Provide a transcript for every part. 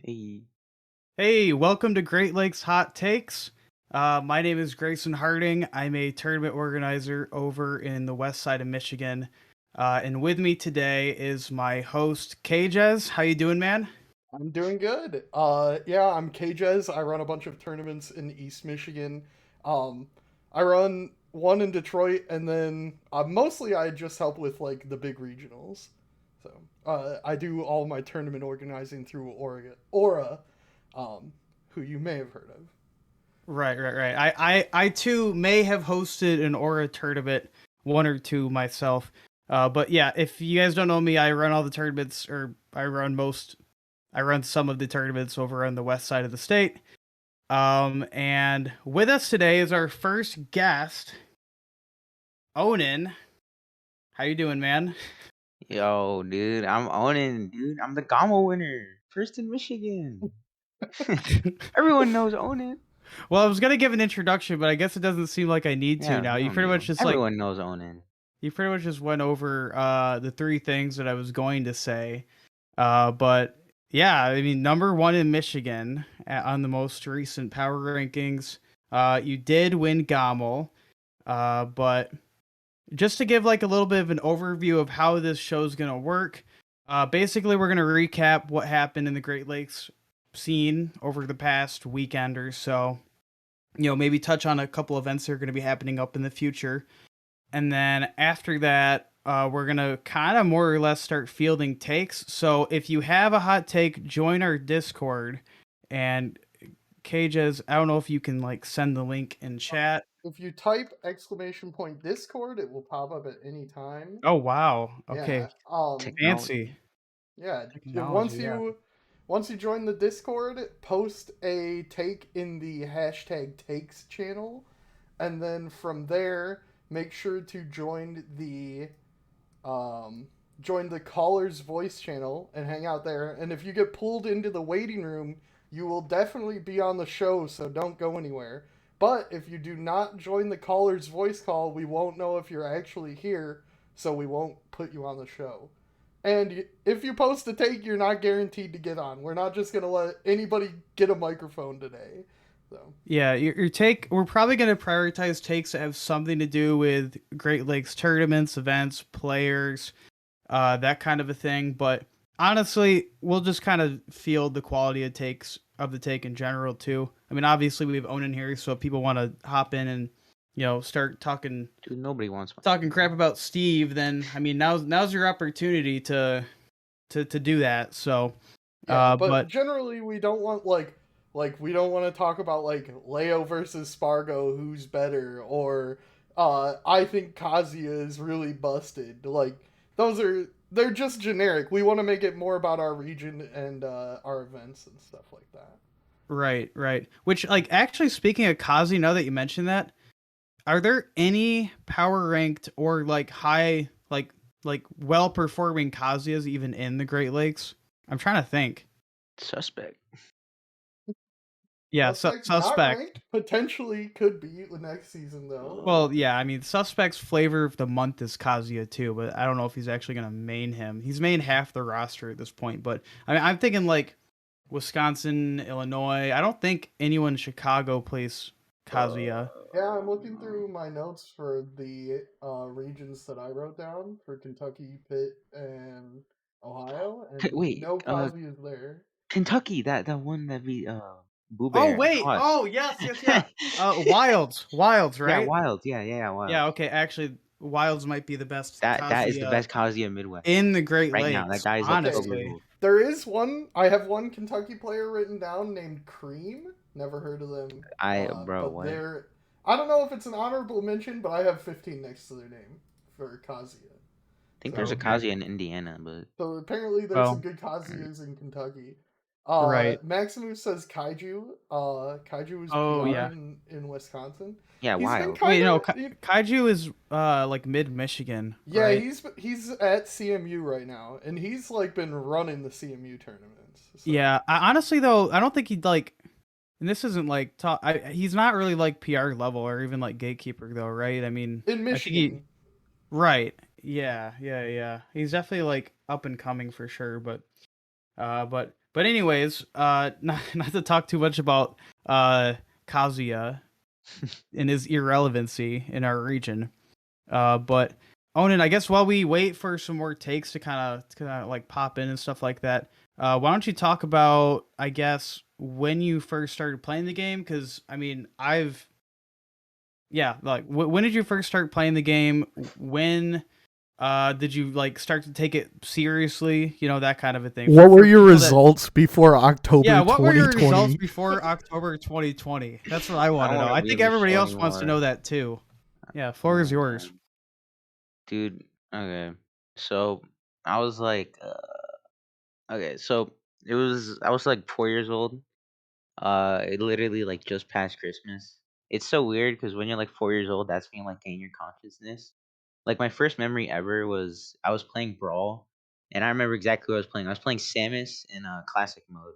Hey, Hey, welcome to Great Lakes Hot Takes. My name is Grayson Harding. I'm a tournament organizer over in the west side of Michigan. And with me today is my host, Kajez. How you doing, man? I'm doing good. Yeah, I'm KJez. I run a bunch of tournaments in East Michigan. Um, I run one in Detroit, and then mostly I just help with like the big regionals. So I do all my tournament organizing through Aura, um, who you may have heard of. Right. I too may have hosted an Aura tournament, one or two myself. But yeah, if you guys don't know me, I run all the tournaments, or I run some of the tournaments over on the west side of the state. And with us today is our first guest, Onin. How you doing, man? yo, dude, I'm Onin, dude. I'm the Gamo winner, first in Michigan. Everyone knows Onin. Well, I was gonna give an introduction, but I guess it doesn't seem like I need to Yeah, now. you You don't pretty need much one. just Everyone knows Onin. went over the three things that I was going to say. But yeah, I mean, number one in Michigan on the most recent power rankings. You did win Gamo, but just to give like a little bit of an overview of how this show's gonna work. Basically, we're gonna recap what happened in the Great Lakes scene over the past weekend or so. Maybe touch on a couple events that are going to be happening up in the future. And then after that, we're going to kind of more or less start fielding takes. So if you have a hot take, join our Discord. And Cages, I don't know if you can like send the link in chat. If you type exclamation point Discord, it will pop up at any time. Oh, wow. Okay. Yeah. Fancy. Technology. Yeah, Technology, yeah. once you join the Discord, post a take in the hashtag takes channel, and then from there, make sure to um join the caller's voice channel and hang out there. And if you get pulled into the waiting room, you will definitely be on the show, so don't go anywhere. But if you do not join the caller's voice call, we won't know if you're actually here, so we won't put you on the show. And if you post a take, you're not guaranteed to get on. We're not just gonna let anybody get a microphone today. So Yeah, your take. We're probably going to prioritize takes that have something to do with Great Lakes tournaments, events, players, that kind of a thing. But honestly, we'll just kind of field the quality of takes of the take in general too. I mean, obviously we have Onin here, so if people want to hop in and start Dude, nobody wants one. talking crap about Steve, then I mean now's your opportunity to do that. So, yeah, but but generally we don't want like we don't want to talk about like Leo versus Spargo, who's better, or I think Kazuya is really busted. Like they're just generic. We want to make it more about our region and our events and stuff like that. right. Which like actually speaking of Kazi, now that you mention that, are there any power ranked or like high like well performing Kazuya's even in the Great Lakes? I'm trying to think. Suspect. Yeah, Suspect not suspect. ranked, potentially could be the next season though. Well, yeah, I mean, suspect's flavor of the month is Kazuya too, but I don't know if he's actually gonna main him. He's main half the roster at this point, but I mean, I'm thinking like Wisconsin, Illinois. I don't think anyone in Chicago plays Kazuya. Yeah, I'm looking through my notes for the regions that I wrote down for Kentucky, Pitt, and Ohio, and Wait, no Cosby is there. Kentucky, that one that we Boo Oh Bear and wait. Hoss. Oh yes. Wilds, Yeah, right? Wild. Yeah, Wild. Yeah. Okay. Actually, Wilds might be the best That is the Kazuya best Kazuya Midwest in the Great right now. That Lakes. guy is like Okay, 12 years Honestly, old. there is one. I have one Kentucky player written down named Cream. Never heard of them. Bro, But what? they're. I don't know if it's an honorable mention, but I have 15 next to their name for Kazuya. Think there's a So okay. Kazuya in Indiana, but So apparently there's some Well, good Kazuyas in Kentucky. right. Maximoose says Kaiju. Kaiju is Oh PR yeah. in Wisconsin. yeah, He's been Wild. Wait, kind no. of Kaiju is like mid Michigan, yeah. right? He's at CMU right now, and he's like been running the CMU tournaments. So Yeah. Honestly though, I don't think he'd like. And this isn't like top. He's not really like PR level or even like gatekeeper though, right? I mean, in I think he. Michigan, Right. Yeah. He's definitely like up and coming for sure, but But anyways, not to talk too much about Kazuya and his irrelevancy in our region. But Onin, I guess while we wait for some more takes to kind of like pop in and stuff like that, why don't you talk about, I guess, when you first started playing the game? Because I mean, like when did you first start playing the game? When did you like start to take it seriously? You know, that kind of a thing. What were For your people that results before yeah, October what were your results 2020? before October 2020? That's what I I want don't to know. want to I be think in the everybody show else wants to know anymore. that too. Yeah, floor is Oh yours. man, dude. Okay, so I was like, okay, so I was like 4 years old. It literally like just past Christmas. It's so weird because when you're like 4 years old, that's when you like gain your consciousness. Like my first memory ever was I was playing Brawl, and I remember exactly who I was playing. I was playing Samus in classic mode,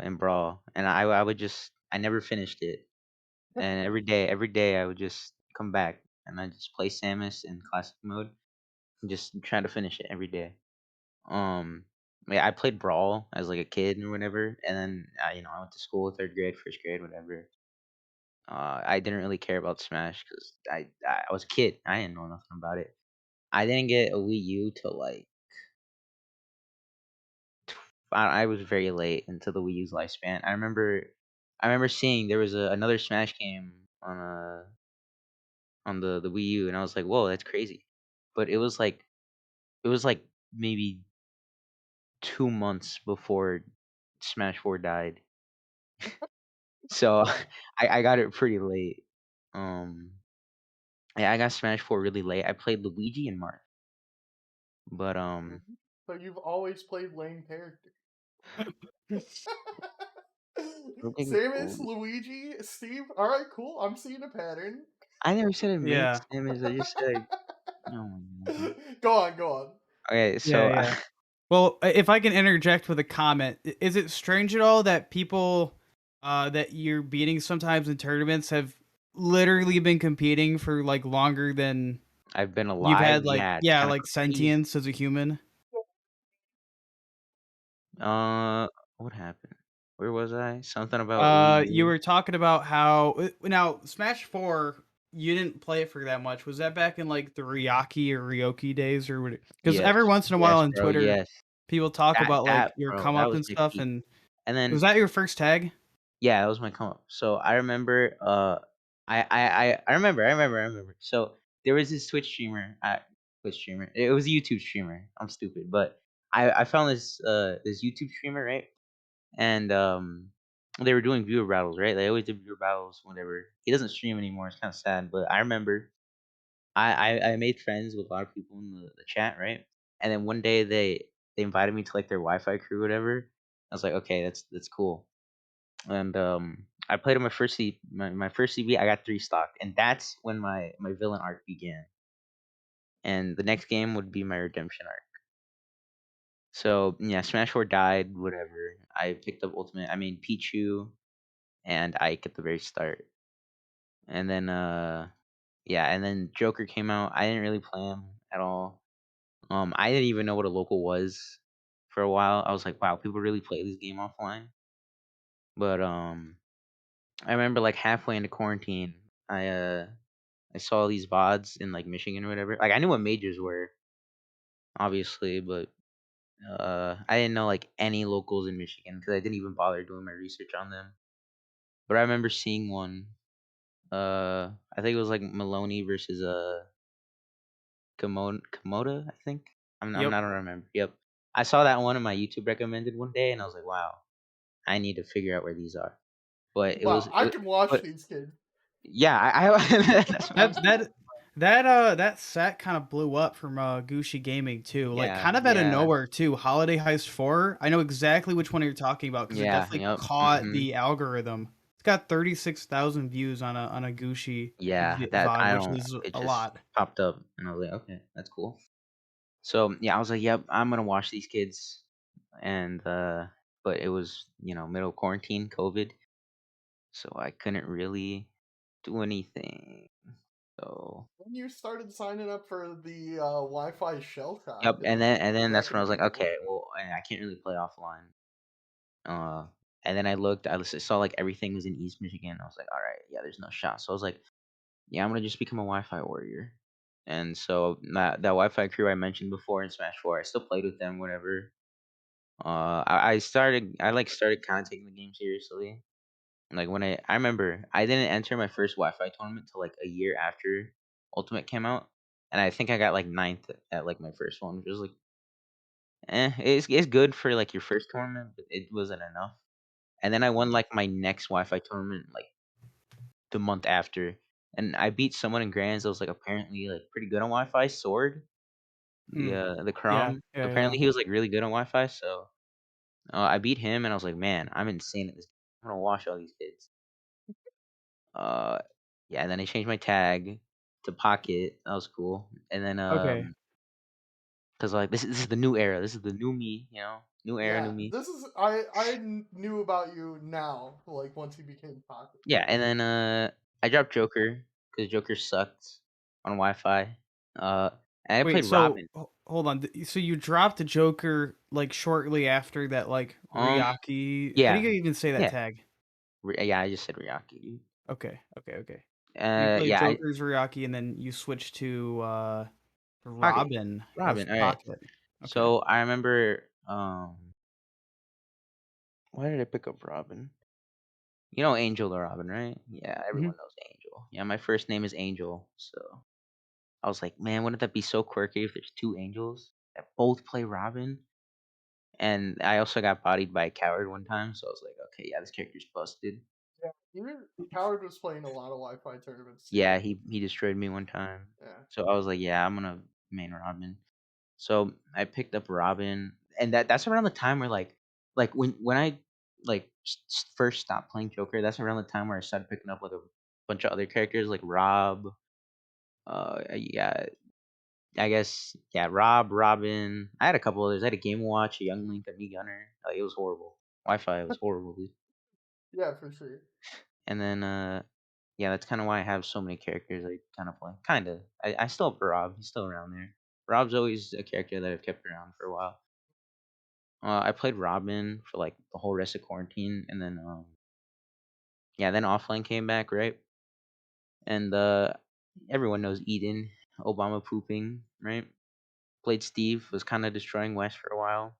in Brawl, and I would just I never finished it, and every day I would just come back and I just play Samus in classic mode and just try to finish it every day. Um, yeah, I played Brawl as like a kid or whatever, and then I went to school, third grade, first grade, whatever. I didn't really care about Smash because I was a kid. I didn't know nothing about it. I didn't get a Wii U till like I was very late into the Wii U's lifespan. I remember seeing there was another Smash game on the Wii U, and I was like, whoa, that's crazy. But it was like maybe 2 months before Smash 4 died. So I got it pretty late. Um, yeah, I got Smash 4 really late. I played Luigi and Mark, but So you've always played lame characters. okay, Samus, cool. Luigi, Steve. All right, cool. I'm seeing a pattern. I never said it makes Yeah. Samus. I just said, oh my god. Go on, go on. Okay, Yeah, so yeah. Well, if I can interject with a comment, is it strange at all that people that you're beating sometimes in tournaments have literally been competing for like longer than I've been you've alive. had like Yeah, it's yeah, kind of like crazy. sentience as a human? Uh, what happened? Where was I? Something about Wii You U. were talking about how now Smash 4 you didn't play it for that much. Was that back in like the Ryaki or Ryoki days or what? Because Yes, every once in a while yes, on bro. Twitter, Yes, people talk about like your bro. come That up was and my stuff. peak. And And was then that your first tag? yeah, that was my come up. So I remember, I remember. So there was this Twitch streamer. It was a YouTube streamer. I'm stupid, but I found this YouTube streamer, right? And they were doing viewer battles, right? They always did viewer battles, whatever. He doesn't stream anymore. It's kind of sad, but I remember I made friends with a lot of people in the chat, right? And then one day they invited me to like their Wi-Fi crew, whatever. I was like, okay, that's cool. And I played on my first CB. I got 3 stock, and that's when my villain arc began. And the next game would be my redemption arc. So yeah, Smash 4 died, whatever. I picked up Ultimate. I mean Pichu and Ike at the very start, and then yeah, and then Joker came out. I didn't really play him at all. I didn't even know what a local was for a while. I was like, wow, people really play this game offline. But I remember like halfway into quarantine, I saw these VODs in like Michigan or whatever. Like I knew what majors were, obviously, but I didn't know like any locals in Michigan because I didn't even bother doing my research on them. But I remember seeing one. I think it was like Maloney versus Komoda. I think I'm Yep. not remember. Yep, I saw that one in my YouTube recommended one day, and I was like, wow, I need to figure out where these are. But Wow, I can watch but these kids. yeah, that's what I'm That saying. that that set kind of blew up from Gucci Gaming too. Like Yeah, kind of out of yeah, nowhere too. Holiday Heist 4. I know exactly which one you're talking about because it yeah, definitely yep. caught the algorithm. It's got 36,000 views on a Gucci Yeah, that VOD, I which don't. is It a just lot. popped up, and I was like, okay, that's cool. So yeah, I was like, yep, I'm gonna watch these kids, and but it was middle of quarantine, COVID, so I couldn't really do anything. So When you started signing up for the Wi-Fi shell yep, shock, and then that's back when I in was like, June. okay, well, I can't really play offline. Uh, and then I looked, saw like everything was in East Michigan. I was like, all right, yeah, there's no shot. So I was like, yeah, I'm gonna just become a Wi-Fi warrior. And so that Wi-Fi crew I mentioned before in Smash 4, I still played with them, whatever. I started kind of taking the game seriously. Like when I remember I didn't enter my first Wi-Fi tournament till like a year after Ultimate came out, and I think I got like ninth at like my first one, which was like, it's good for like your first tournament, but it wasn't enough. And then I won like my next Wi-Fi tournament like the month after, and I beat someone in Grands that was like apparently like pretty good on Wi-Fi. Sword, Mm. the Yeah, Chrome. yeah, yeah. Apparently he was like really good on Wi-Fi, so I beat him, and I was like, man, I'm insane at this. I'm gonna wash all these kids. Uh, yeah, and then I changed my tag to Pocket. That was cool. And then Okay. cause like this is the new era. This is the new me. New era, Yeah, new me. this is knew about you now, like once you became Pocket. Yeah, and then I dropped Joker because Joker sucked on Wi-Fi. Uh, and I Wait, played so Robin. hold on. So you dropped the Joker like shortly after that, like Um, Ryaki. How do yeah, you even say that yeah, tag? yeah. I just said Ryaki, dude. Okay, okay, okay. So you played Yeah, Joker's Ryaki, and then you switched to Pocket, Robin as Robin. All right. Pocket. Okay. So I remember. Why did I pick up Robin? You know Angel or Robin, right? Yeah, Hmm. everyone knows Angel. Yeah, my first name is Angel, so I was like, man, wouldn't that be so quirky if there's two angels that both play Robin? And I also got bodied by a coward one time, so I was like, okay, yeah, this character's busted. Yeah, even Coward was playing a lot of Wi-Fi tournaments Yeah, too. he destroyed me one time. Yeah, So I was like, yeah, I'm gonna main Robin. So I picked up Robin, and that's around the time where like when I like first stopped playing Joker. That's around the time where I started picking up like a bunch of other characters like Rob. Yeah, I guess yeah, Rob, Robin. I had a couple others. I had a Game Watch, a Young Link, a Me Gunner. Like it was horrible. Wi-Fi was horrible, dude. yeah, for sure. And then yeah, that's kind of why I have so many characters I kind of play. Kind of. I still have Rob. He's still around there. Rob's always a character that I've kept around for a while. I played Robin for like the whole rest of quarantine, and then yeah, then offline came back, right? And everyone knows Eden, Obama pooping, right? Played Steve, was kind of destroying West for a while.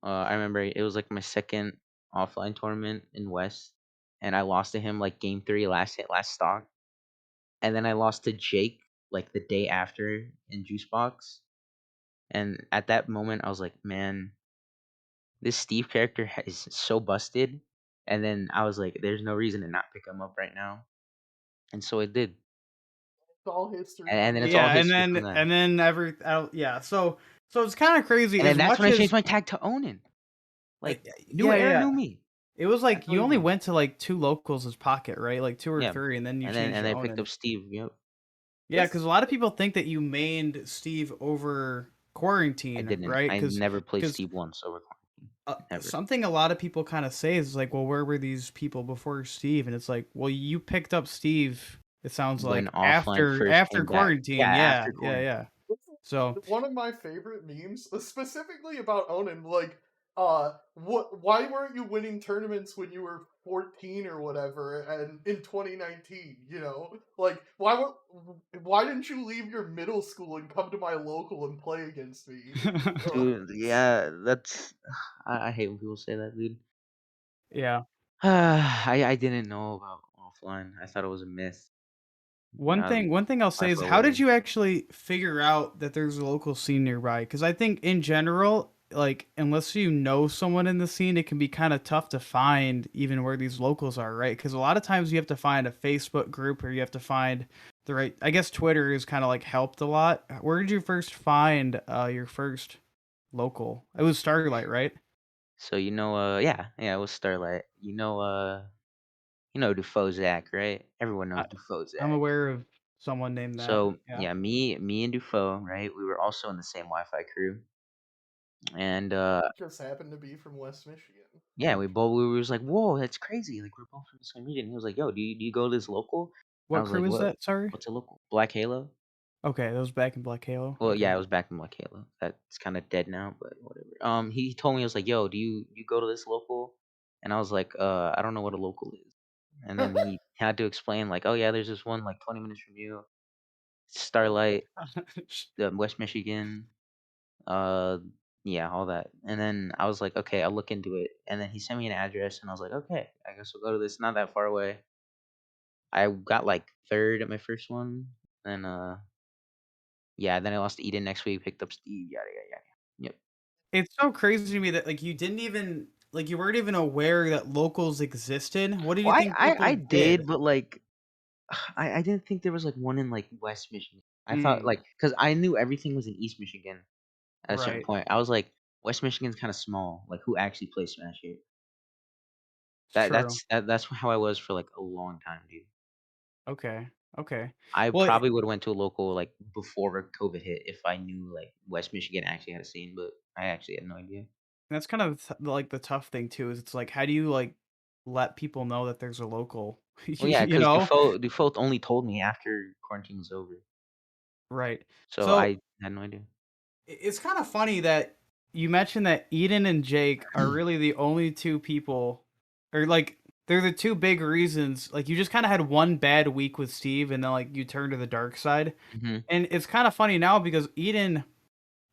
I remember it was like my second offline tournament in West, and I lost to him like game three, last hit, last stock, and then I lost to Jake like the day after in Juicebox. And at that moment, I was like, man, this Steve character is so busted. And then I was like, there's no reason to not pick him up right now. And so I did. It's all history And from then it's there. all Yeah, history from then. and then yeah. So it's kind of crazy And then as that's much when I as changed my tag to Onin. uh, Like, new yeah, era, yeah. new me. It was That's like all you you only do. went to like two locals as Pocket, right? Like two or Yeah. three, and then you And then changed and to I picked Onin. up Steve. Yep. Yeah, This because a lot of people think that you mained Steve over I quarantine, didn't. right? I Because never played because Steve once over quarantine. Never. something a lot of people kind of say is like, well, where were these people before Steve? And it's like, well, you picked up Steve. It sounds When like offline first after came back. quarantine. Yeah, Yeah, after yeah, quarantine. yeah. So one of my favorite memes, specifically about Onin, like, why weren't you winning tournaments when you were 14 or whatever, and in 2019, you know? Like, why didn't you leave your middle school and come to my local and play against me? Ugh. Dude, yeah, that's I hate when people say that, dude. yeah. I didn't know about offline. I thought it was a myth. One thing I'll say is, Wi-Fi how did warrior. you actually figure out that there's a local scene nearby? Because I think in general, like unless you know someone in the scene, it can be kind of tough to find even where these locals are, right? Because a lot of times you have to find a Facebook group or you have to find the right. I guess Twitter has kind of like helped a lot. Where did you first find your first local? It was Starlight, right? So yeah, it was Starlight. Defoe Zach, right? Everyone I, knows Defoe I'm Zach. aware of someone named that. So Yeah. yeah, me and Defoe, right? We were also in the same Wi-Fi crew, and Just happened to be from West Michigan. yeah, we was like, whoa, that's crazy. Like we're both from the same region. He was like, yo, do you go to this local? I What was crew like, is "What? that? Sorry. What's a local? Black Halo?" Okay, that was back in Black Halo. Well, Okay. yeah, it was back in Black Halo. That's kind of dead now, but whatever. He told me, he was like, "Yo, do you go to this local?" And I was like, I don't know what a local is." And then he had to explain, like, "Oh yeah, there's this one like 20 minutes from you, Oh my Starlight, gosh. West Michigan, uh, yeah, all that." And then I was like, "Okay, I'll look into it." And then he sent me an address, and I was like, "Okay, I guess we'll go to this. Not that far away." I got like third at my first one, and yeah, then I lost to Eden next week, picked up Steve, yada yada yada. Yep. It's so crazy to me that like you didn't even like you weren't even aware that locals existed. What do you Well, think I people did, did? but like I didn't think there was like one in like West Michigan. I thought Mm, like because I knew everything was in East Michigan at a certain right. point. I was like, West Michigan's kind of small. Like, who actually plays Smash here? It's true. That's how I was for like a long time, dude. Okay. Okay. I Well, probably would have went to a local like before COVID hit if I knew like West Michigan actually had a scene, but I actually had no idea. that's kind of like the tough thing too is it's like how do you like let people know that there's a local Well, yeah, you because know? Dufault only told me after quarantine was over, Right. so So I had no idea. it's kind of funny that you mentioned that Eden and Jake are really the only two people, or like they're the two big reasons. Like you just kind of had one bad week with Steve, and then like you turned to the dark side. Hmm. And it's kind of funny now because Eden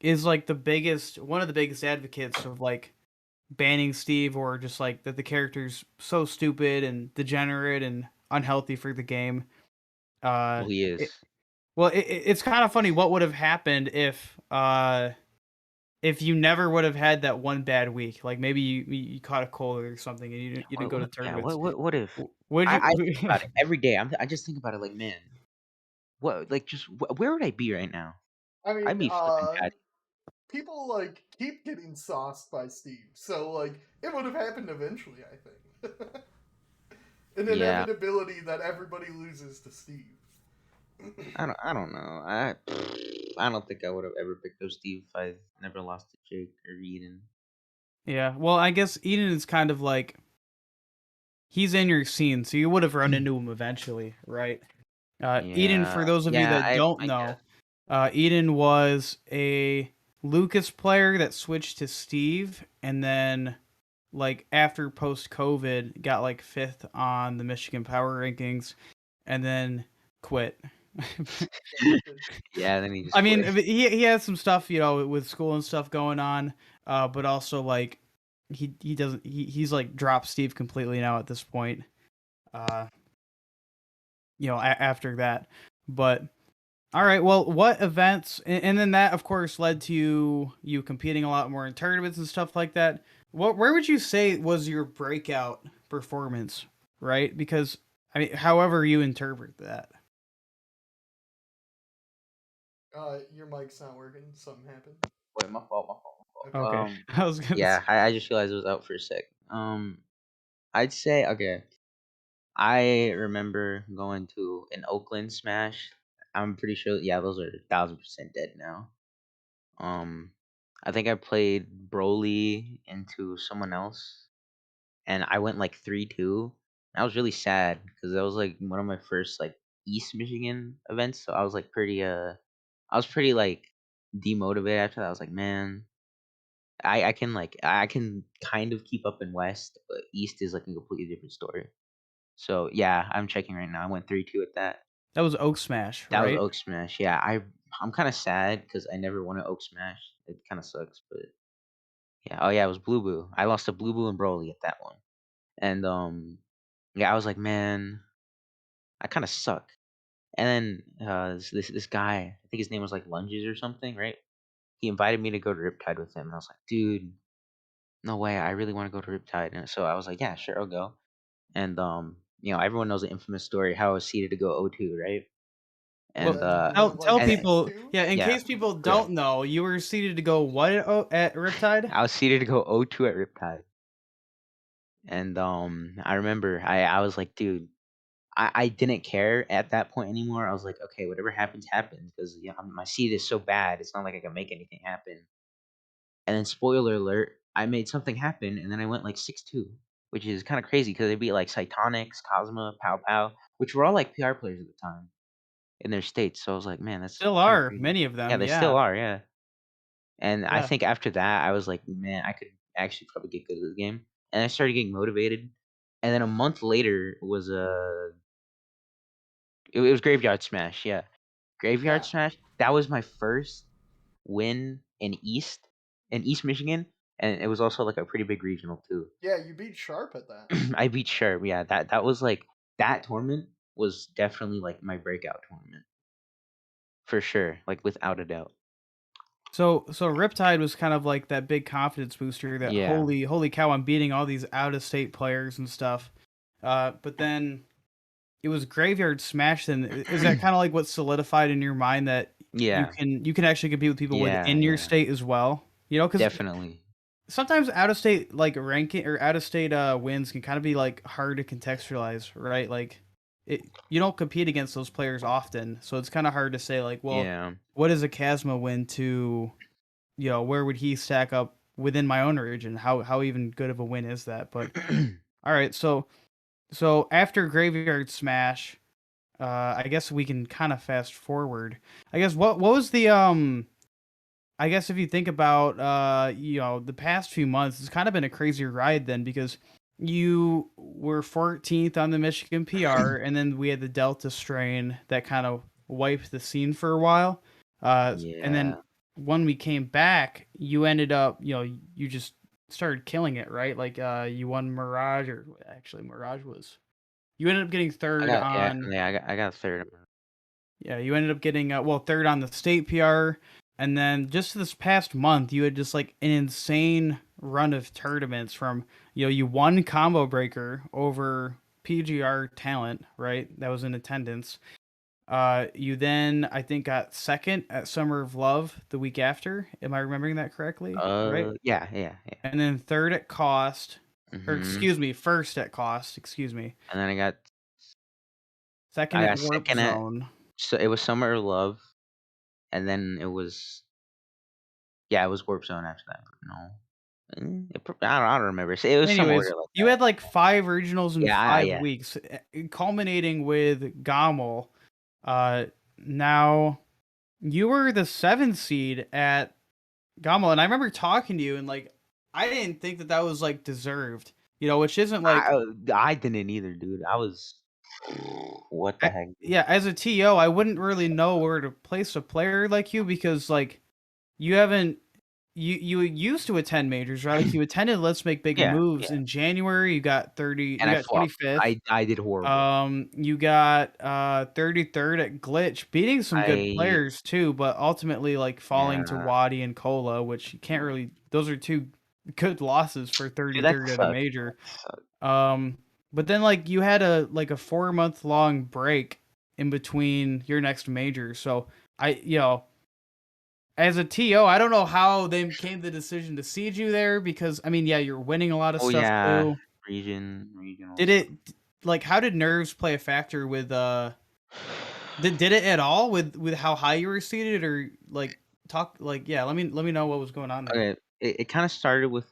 is like one of the biggest advocates of like banning Steve or just like that the character's so stupid and degenerate and unhealthy for the game. Uh, Well, he it, is. it's kind of funny what would have happened if you never would have had that one bad week, like maybe you caught a cold or something and you didn't go to Yeah, tournaments. what if? Would I you? think about it every day. I just think about it like, man, what like just where would I be right now? I I'd mean, be flipping patty. people like keep getting sauced by Steve, so like it would have happened eventually, I think. An Yeah, inevitability that everybody loses to Steve. I don't know. I don't think I would have ever picked up Steve if I never lost to Jake or Eden. Yeah, well, I guess Eden is kind of like he's in your scene, so you would have run into him eventually, right? Eden, Yeah, for those of you yeah, that don't I guess. know, Eden was a Lucas player that switched to Steve, and then like after post COVID, got like fifth on the Michigan Power Rankings, and then quit. Yeah, then he I just mean, quit. he has some stuff, with school and stuff going on, but also like he doesn't he's like dropped Steve completely now at this point. Uh, after that, but all right. Well, what events, and then that of course led to you competing a lot more in tournaments and stuff like that. Where would you say was your breakout performance? Right, because I mean, however you interpret that. Your mic's not working. Something happened. Wait, my fault, my fault, my Okay. fault. Okay, I was gonna. Yeah, I just realized it was out for a sec. I'd say okay. I remember going to an Oakland Smash. I'm pretty sure. Yeah, those are 1,000% dead now. Um, I think I played Broly into someone else, and I went like 3-2. I was really sad because that was like one of my first like East Michigan events. So I was like I was pretty like demotivated after that. I was like, man, I can kind of keep up in West, but East is like a completely different story. So yeah, I'm checking right now. I went 3-2 at that. That was Oak Smash, That was right? Oak Smash. Yeah, I'm kind of sad because I never won an Oak Smash. It kind of sucks, but yeah. Oh yeah, it was Blueboo. I lost to Blueboo and Broly at that one, and yeah, I was like, man, I kind of suck. And then this guy, I think his name was like Lunges or something, right? He invited me to go to Riptide with him, and I was like, dude, no way, I really want to go to Riptide. And so I was like, yeah, sure, I'll go. And everyone knows the infamous story how I was seated to go O2, right? And Well, That's tell like and people. X2. Yeah, in yeah, case people yeah. don't know, you were seated to go what at Riptide? I was seated to go O2 at Riptide. And I remember I was like, dude, I didn't care at that point anymore. I was like, okay, whatever happens, happens, because my seat is so bad. It's not like I can make anything happen. And then spoiler alert, I made something happen, and then I went like 6-2. which is kind of crazy because they beat like Cytonics, Cosma, Pow Pow, which were all like PR players at the time in their states. So I was like, man, that's Still kind of are, crazy. many of Yeah, them, they still yeah. are. Yeah, and I Yeah. think after that, I was like, man, I could actually probably get good at this game, and I started getting motivated. And then a month later was it was Graveyard Smash. Yeah, Graveyard Yeah. Smash. That was my first win in East Michigan, and it was also like a pretty big regional too. Yeah, you beat Sharp at that. I beat Sherb. Yeah, that was like that tournament was definitely like my breakout tournament for sure, like without a doubt. So Riptide was kind of like that big confidence booster that Yeah. holy cow, I'm beating all these out of state players and stuff. But then it was Graveyard Smash. Then is that kind of like what solidified in your mind that Yeah. you can actually compete with people Yeah. within your Yeah. state as well? You know, because Definitely. sometimes out of state like ranking or out of state wins can kind of be like hard to contextualize, right? Like you don't compete against those players often, so it's kind of hard to say like, well, Yeah. what is a Chasma win to, you know, where would he stack up within my own region? How even good of a win is that? But all right, so after Graveyard Smash, I guess we can kind of fast forward. I guess what was the I guess if you think about you know, the past few months, it's kind of been a crazy ride then because you were 14th on the Michigan PR, and then we had the Delta strain that kind of wiped the scene for a while. And then Yeah. when we came back, you ended up, you know, you just started killing it, right? Like you won Mirage, or actually Mirage was you ended up getting third on I got third. yeah, you ended up getting well third on the state PR, and then just this past month you had just like an insane run of tournaments from you know you won Combo Breaker over PGR talent, right? That was in attendance. You then I think got second at Summer of Love the week after. Am I remembering that correctly? Right? Yeah, yeah, yeah. And then third at Cost, or Mhm. excuse me, first at Cost. Excuse me. And then Second I at got Warp second at Zone. so it was Summer of Love, and then it was yeah, it was Warp Zone after that. No. I don't remember. It was some Anyways, order like you that. had like 5 regionals in Yeah, 5 yeah. weeks, culminating with Gommel. Now you were the 7th seed at Gommel, and I remember talking to you, and like I didn't think that that was like deserved, you know, which isn't like I didn't either, dude. I was what the heck, dude? yeah, as a TO, I wouldn't really know where to place a player like you because like you haven't you used to attend majors, right? Like you attended Let's Make Big Yeah, Moves yeah. in January. And You I got flopped. 25th. I did horrible. You got 33rd at Glitch, beating some good I players too, but ultimately like falling to yeah. Wadi and Cola, which you can't really. Those are two good losses for Dude, that 33rd at a sucked. major. That sucked. But then like you had a 4-month long break in between your next major, so I you know as a TO, I don't know how they came to the decision to seed you there because I mean, yeah, you're winning a lot of Oh stuff yeah, too. regional Did stuff. it like how did nerves play a factor with did it at all with how high you were seated or like talk like yeah, let me know what was going on there. Okay, it kind of started with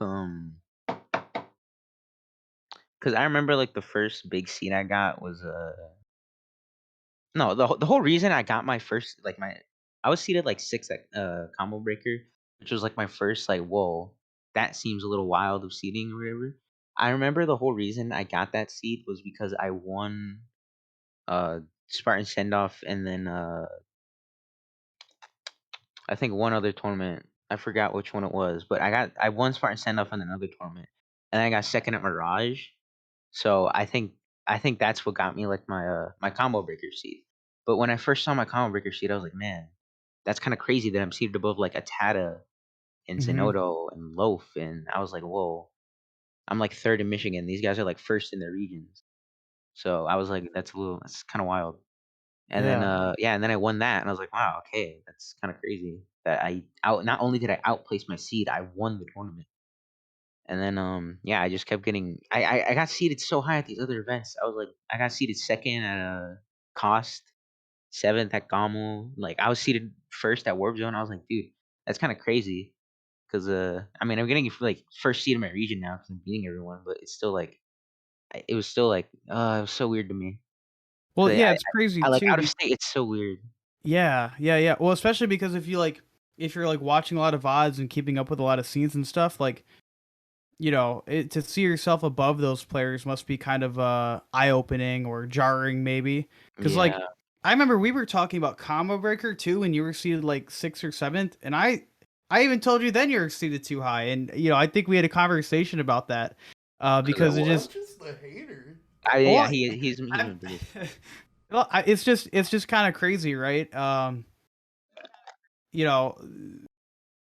because I remember like the first big seed I got was no, the whole reason I got my first like my I was seated like 6 at Combo Breaker, which was like my first like, "Whoa, that seems a little wild of seating or whatever." I remember the whole reason I got that seed was because I won Spartan Sendoff and then I think one other tournament. I forgot which one it was, but I won Spartan Sendoff in another tournament. And I got second at Mirage. So I think that's what got me like my combo breaker seed. But when I first saw my combo breaker seed, I was like, man, that's kind of crazy that I'm seated above like Atata and Mhm. Zenodo and Loaf, and I was like, whoa, I'm like third in Michigan. These guys are like first in their regions. So I was like, that's kind of wild. And then Yeah. yeah, and then I won that, and I was like, wow, okay, that's kind of crazy that I out not only did I outplace my seed, I won the tournament. And then yeah, I just kept getting I got seated so high at these other events. I was like I got seated second at Cost, seventh at Gommel. Like I was seated first at Warp Zone. I was like, dude, that's kind of crazy. Cause I mean I'm getting like first seed in my region now because I'm beating everyone, but it's still like it was still like, it was so weird to me. Well, But yeah, it's crazy I like too. out of state. It's so weird. Yeah, yeah, yeah. Well, especially because if you're like watching a lot of VODs and keeping up with a lot of scenes and stuff, like to see yourself above those players must be kind of eye opening or jarring, maybe. Because like Yeah, I remember we were talking about Combo Breaker too, when you were seated like sixth or seventh, and I even told you then you were seated too high, and I think we had a conversation about that, because I because it was. I'm just just the hater. Yeah, well, he's I'm, ridiculous. well, it's just kind of crazy, right? You know,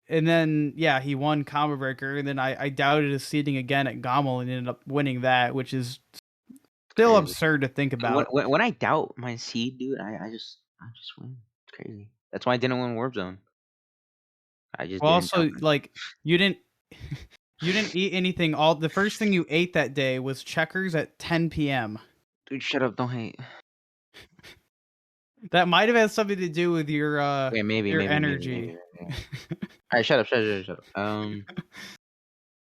and then yeah, he won Combo Breaker, and then I doubted his seeding again at Gommel and ended up winning that, which is still Crazy. absurd to think When, about. when when I doubt my seed, dude, I just win. It's crazy. That's why I didn't win Warp Zone. I just Well, didn't doubt also like you didn't you didn't eat anything. All the first thing you ate that day was Checkers at 10 p.m. Dude, shut up, don't hate. That might have had something to do with Yeah, maybe, your maybe, maybe, maybe, energy. maybe. Alright, shut up, shut up, shut up, shut up.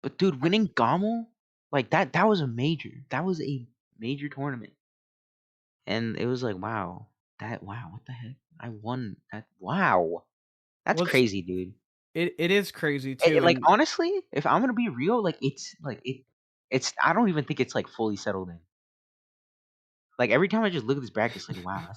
But dude, winning Gommel, like that was a major. That was a major tournament. And it was like, wow, what the heck? I won that. Wow. That's Well, crazy, dude. it is crazy too, Like and honestly, if I'm gonna be real, like it's I don't even think it's like fully settled in. Like every time I just look at this bracket, it's like, wow,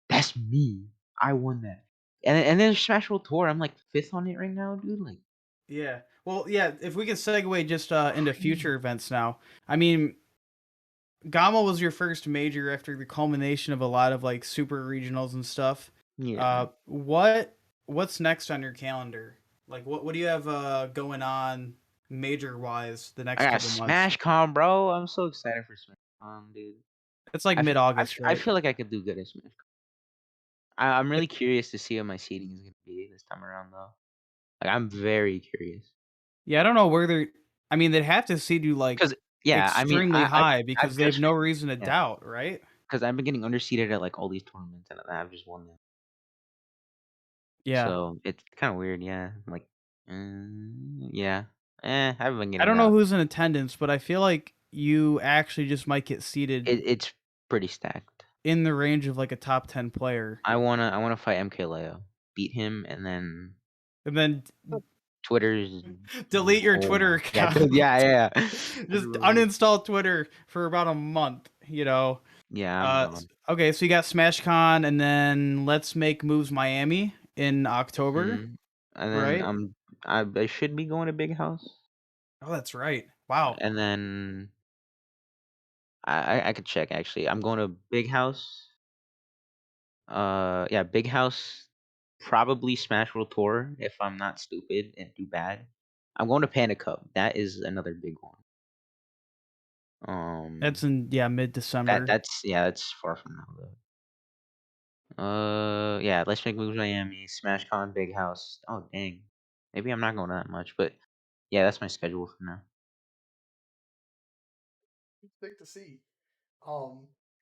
that's me. I won that. And then Smash World Tour, I'm like fifth on it right now, dude. Like yeah. Well, yeah. If we can segue just into crazy. future events now, I mean, Gama was your first major after the culmination of a lot of like super regionals and stuff. Yeah. What's next on your calendar? Like what do you have going on major wise the I next got couple months? SmashCon, bro. I'm so excited for SmashCon, dude. It's like I, f- mid August, I right? feel like I could do good at Smash. I'm really curious to see what my seating is gonna be this time around, though. Like I'm very curious. Yeah, I don't know where they're. I mean, they'd have to seed you like Cause yeah, I mean, extremely high I've because they have just no reason to yeah, doubt, right? cause I've been getting underseeded at like all these tournaments, and I've just won them. Yeah. So it's kind of weird, yeah. Like, yeah, I haven't been I getting don't know that. who's in attendance, but I feel like you actually just might get seated It's pretty stacked. in the range of like a top 10 player. I wanna fight MKLeo, beat him, and then And then Twitter's delete your oh Twitter my yeah, account. yeah. Just uninstall Twitter for about a month. Yeah, I'm gone. Okay, so you got SmashCon and then Let's Make Moves Miami in October, Mhm. And then right? I should be going to Big House, Oh, that's right. Wow. and then I could check actually. I'm going to Big House. Yeah, Big House. Probably Smash World Tour if I'm not stupid and do bad. I'm going to Panda Cup. That is another big one. That's Um, in mid-December. that's far from now though. Yeah, Let's Make Moves Miami, SmashCon, Big House. Oh dang, maybe I'm not going that much, but yeah, that's my schedule for now. Interesting to see.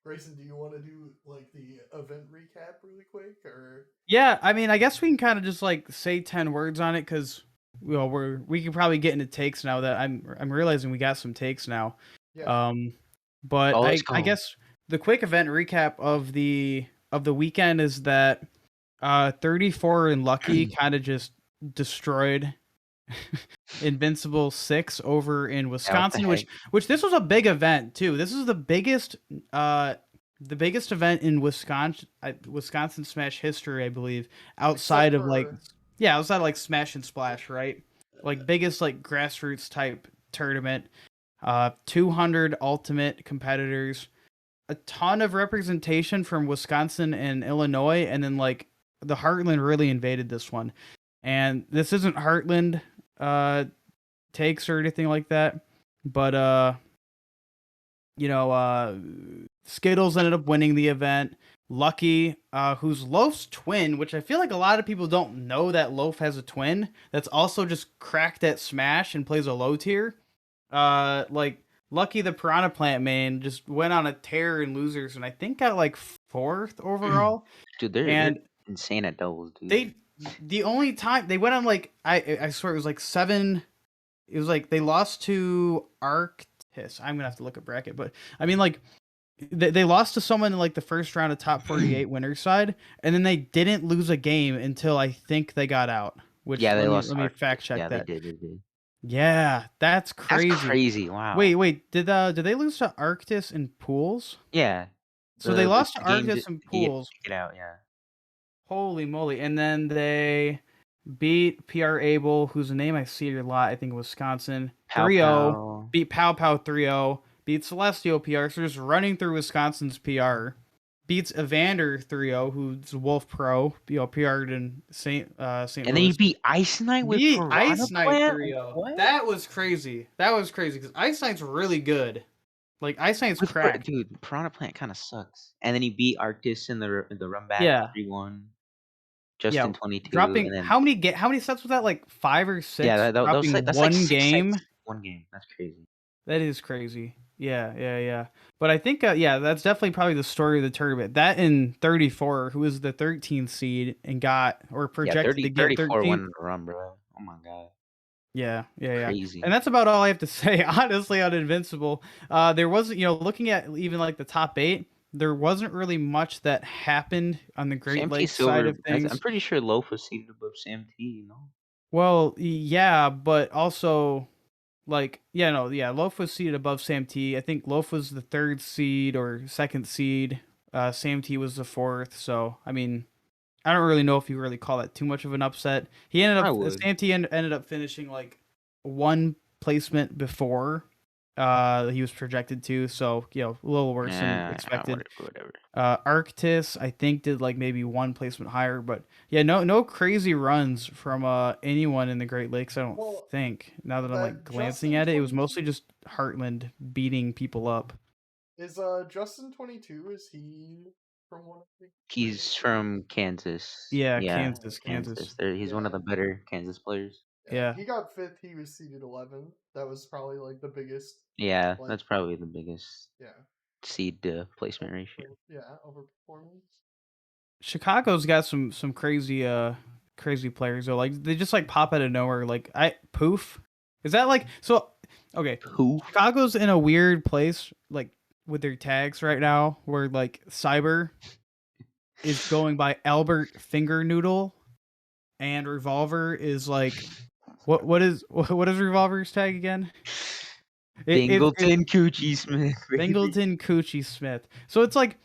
Grayson, do you want to do like the event recap really quick, or Yeah, I mean, I guess we can kind of just like say 10 words on it because we can probably get into takes now that I'm realizing we got some takes now. yeah? Um, but Oh, let's I go. guess the quick event recap of the weekend is that 34 and Lucky kind of just destroyed Invincible 6 over in Yeah, what the Wisconsin, heck? which this was a big event too. This is the biggest event in Wisconsin Smash history, I believe, outside Except of like for outside of like Smash and Splash, right? Like biggest like grassroots type tournament. 200 ultimate competitors, a ton of representation from Wisconsin and Illinois, and then like the Heartland really invaded this one. And this isn't Heartland uh takes or anything like that, but you know, Skittles ended up winning the event. Lucky, who's Loaf's twin, which I feel like a lot of people don't know that Loaf has a twin that's also just cracked at Smash and plays a low tier. Like Lucky the Piranha Plant main just went on a tear in losers and I think got like fourth overall. Dude, they're And insane at doubles, dude. they the only time they went on like I swear it was like seven. It was like they lost to Arctic piss. I'm gonna have to look at bracket, but I mean, like, they lost to someone in like the first round of top 48 winners side, and then they didn't lose a game until I think they got out. Which Yeah, they let lost me Arctis. fact check Yeah, they that. did. They did. Yeah, that's That's crazy. crazy. Wow. Wait, did they lose to Arctis in pools? Yeah. So they lost to The game Arctis did in get pools. it out. Yeah. Holy moly! And then they beat PR Able, whose name I see a lot. I think Wisconsin Pow 3-0. pow. Beat Pow Pow 3-0. Beat Celestial PR. So just running through Wisconsin's PR. Beats Evander 3-0, who's Wolf Pro. PR'd in St. And then you Louis. beat Ice Knight with Beat Piranha Ice Knight Plant. 3-0. What? That was crazy. That was crazy because Ice Knight's really good. Like Ice Knight's With cracked. dude, Piranha Plant kind of sucks. And then he beat Arctis in the run back Yeah. 3-1. Yeah, Justin 22, dropping and then how many sets was that? Like 5 or 6? yeah, Dropping that's like one 6 sets, game. one game. That's crazy. That is crazy. Yeah. But I think that's definitely probably the story of the tournament. That in 34, who was the 13th seed and got or Yeah, projected to get 34 13th. went in a run, bro. Oh my god. Yeah. Crazy. And that's about all I have to say, honestly, on Invincible. There wasn't, looking at even like the top 8, there wasn't really much that happened on the Great Sam T Lakes side Silver. of things. I'm pretty sure Loaf was seated above Sam T. You know. Well, yeah, but also, like, Loaf was seated above Sam T. I think Loaf was the 3rd seed or 2nd seed. Sam T was the 4th. So, I mean, I don't really know if you really call that too much of an upset. He ended I up would. Sam T ended up finishing like one placement before he was projected to, so a little worse than expected. Whatever. Arctis, I think, did like maybe one placement higher, but yeah, no crazy runs from anyone in the Great Lakes. I don't think. Now that I'm like glancing at it, it was mostly just Heartland beating people up. Is Justin 22? Is he from one of the? He's from Kansas. Yeah, Yeah, Kansas. He's one of the better Kansas players. Yeah. He got 5th. He was seeded 11. That was probably like the biggest. Yeah, that's probably the biggest. Yeah. Seed placement ratio. Yeah, overperformance. Chicago's got some crazy players though. Like they just like pop out of nowhere. Like Poof. Is that like so? Okay, Poof. Chicago's in a weird place, like with their tags right now, where like Cyber is going by Albert Finger Noodle, and Revolver is like what is Revolver's tag again? Bingleton Coochie Smith. Bingleton Coochie Smith. So it's like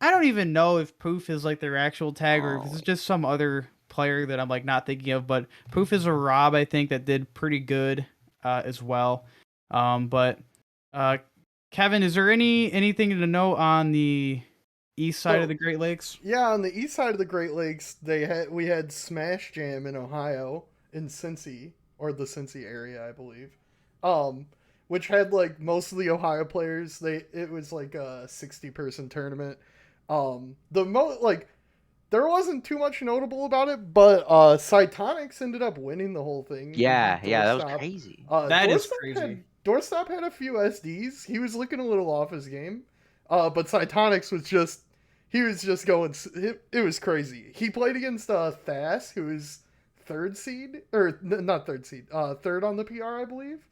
I don't even know if Poof is like their actual tag or if this is just some other player that I'm like not thinking of. But Poof is a Rob, I think, that did pretty good as well. But Kevin, is there anything to know on the east side of the Great Lakes? Yeah, on the east side of the Great Lakes, we had Smash Jam in Ohio, in Cincy, or the Cincy area, I believe. Which had like most of the Ohio players. It was like a 60-person tournament. There wasn't too much notable about it, but Cytonics ended up winning the whole thing. Yeah, that was crazy. That is crazy. Doorstop had a few SDs. He was looking a little off his game, but Cytonics was just going. It was crazy. He played against Thas, who is 3rd seed or not 3rd seed, 3rd on the PR, I believe,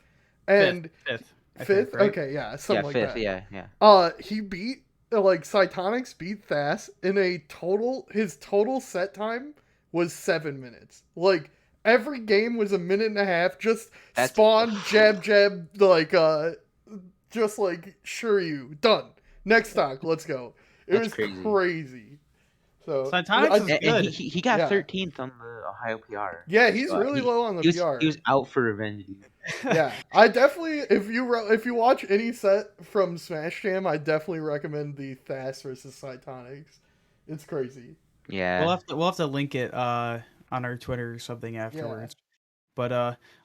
and 5th. Fifth? Right? Okay, yeah, something like fifth, that. Yeah. He beat Cytonics beat Thas in his total set time was 7 minutes. Like every game was a minute and a half. Just spawn, jab, just like sure you done. Next stock, let's go. It was crazy. So Cytonics is good. And he got 13th on the Ohio PR. Yeah, he's really low on the PR. He was out for revenge, dude. Yeah, I definitely if you watch any set from Smash Jam, I definitely recommend the Thas versus Cytonics. It's crazy. Yeah, we'll have to link it on our Twitter or something afterwards. Yeah. But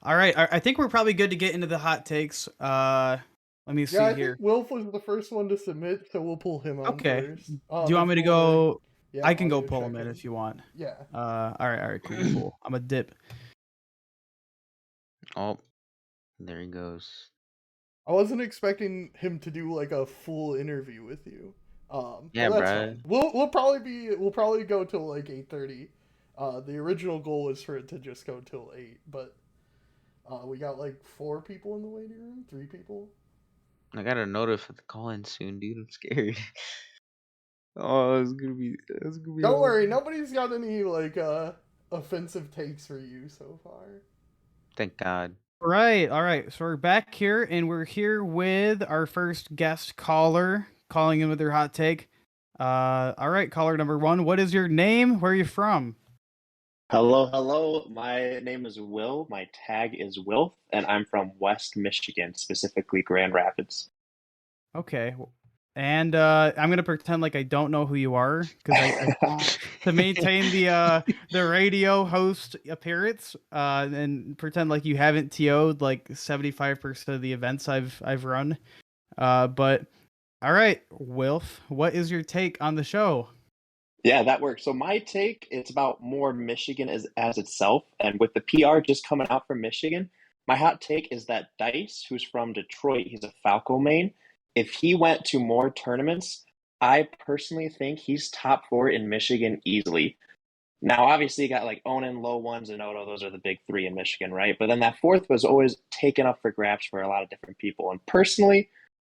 all right, I think we're probably good to get into the hot takes. Let me see I here. think Wilf was the first one to submit, so we'll pull him on first. Do you want me to go? Yeah, I can go pull him in if you want. Yeah. All right, cool. I'm a dip. Oh, there he goes. I wasn't expecting him to do like a full interview with you. Yeah, bro. We'll probably go till like 8:30. The original goal is for it to just go till 8, but we got like 4 people in the waiting room, 3 people. I got a notice for the call in soon, dude. I'm scared. Oh, it's gonna be Don't hard. worry, nobody's got any like offensive takes for you so far. Thank God. Right. All right. So we're back here, and we're here with our first guest caller calling in with their hot take. All right, caller number one. What is your name? Where are you from? Hello, hello. My name is Will. My tag is Wilf, and I'm from West Michigan, specifically Grand Rapids. Okay. And I'm gonna pretend like I don't know who you are because to maintain the radio host appearance, and pretend like you haven't TO'd like 75% of the events I've run. But all right, Wilf, what is your take on the show? Yeah, that works. So my take, it's about more Michigan as itself, and with the PR just coming out from Michigan, my hot take is that Dice, who's from Detroit, he's a Falco main. If he went to more tournaments, I personally think he's top four in Michigan easily. Now, obviously, you got like Onin, low ones, and Odo. Those are the big three in Michigan, right? But then that fourth was always taken up for grabs for a lot of different people. And personally,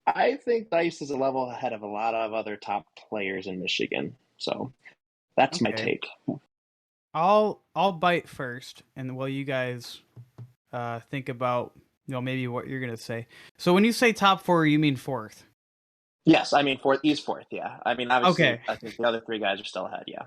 I think Dice is a level ahead of a lot of other top players in Michigan. So that's my Okay. take. I'll bite first, and while you guys think about maybe what you're gonna say. So when you say top four, you mean fourth? Yes, I mean he's fourth. Yeah, I mean obviously, Okay. I think the other three guys are still ahead. Yeah.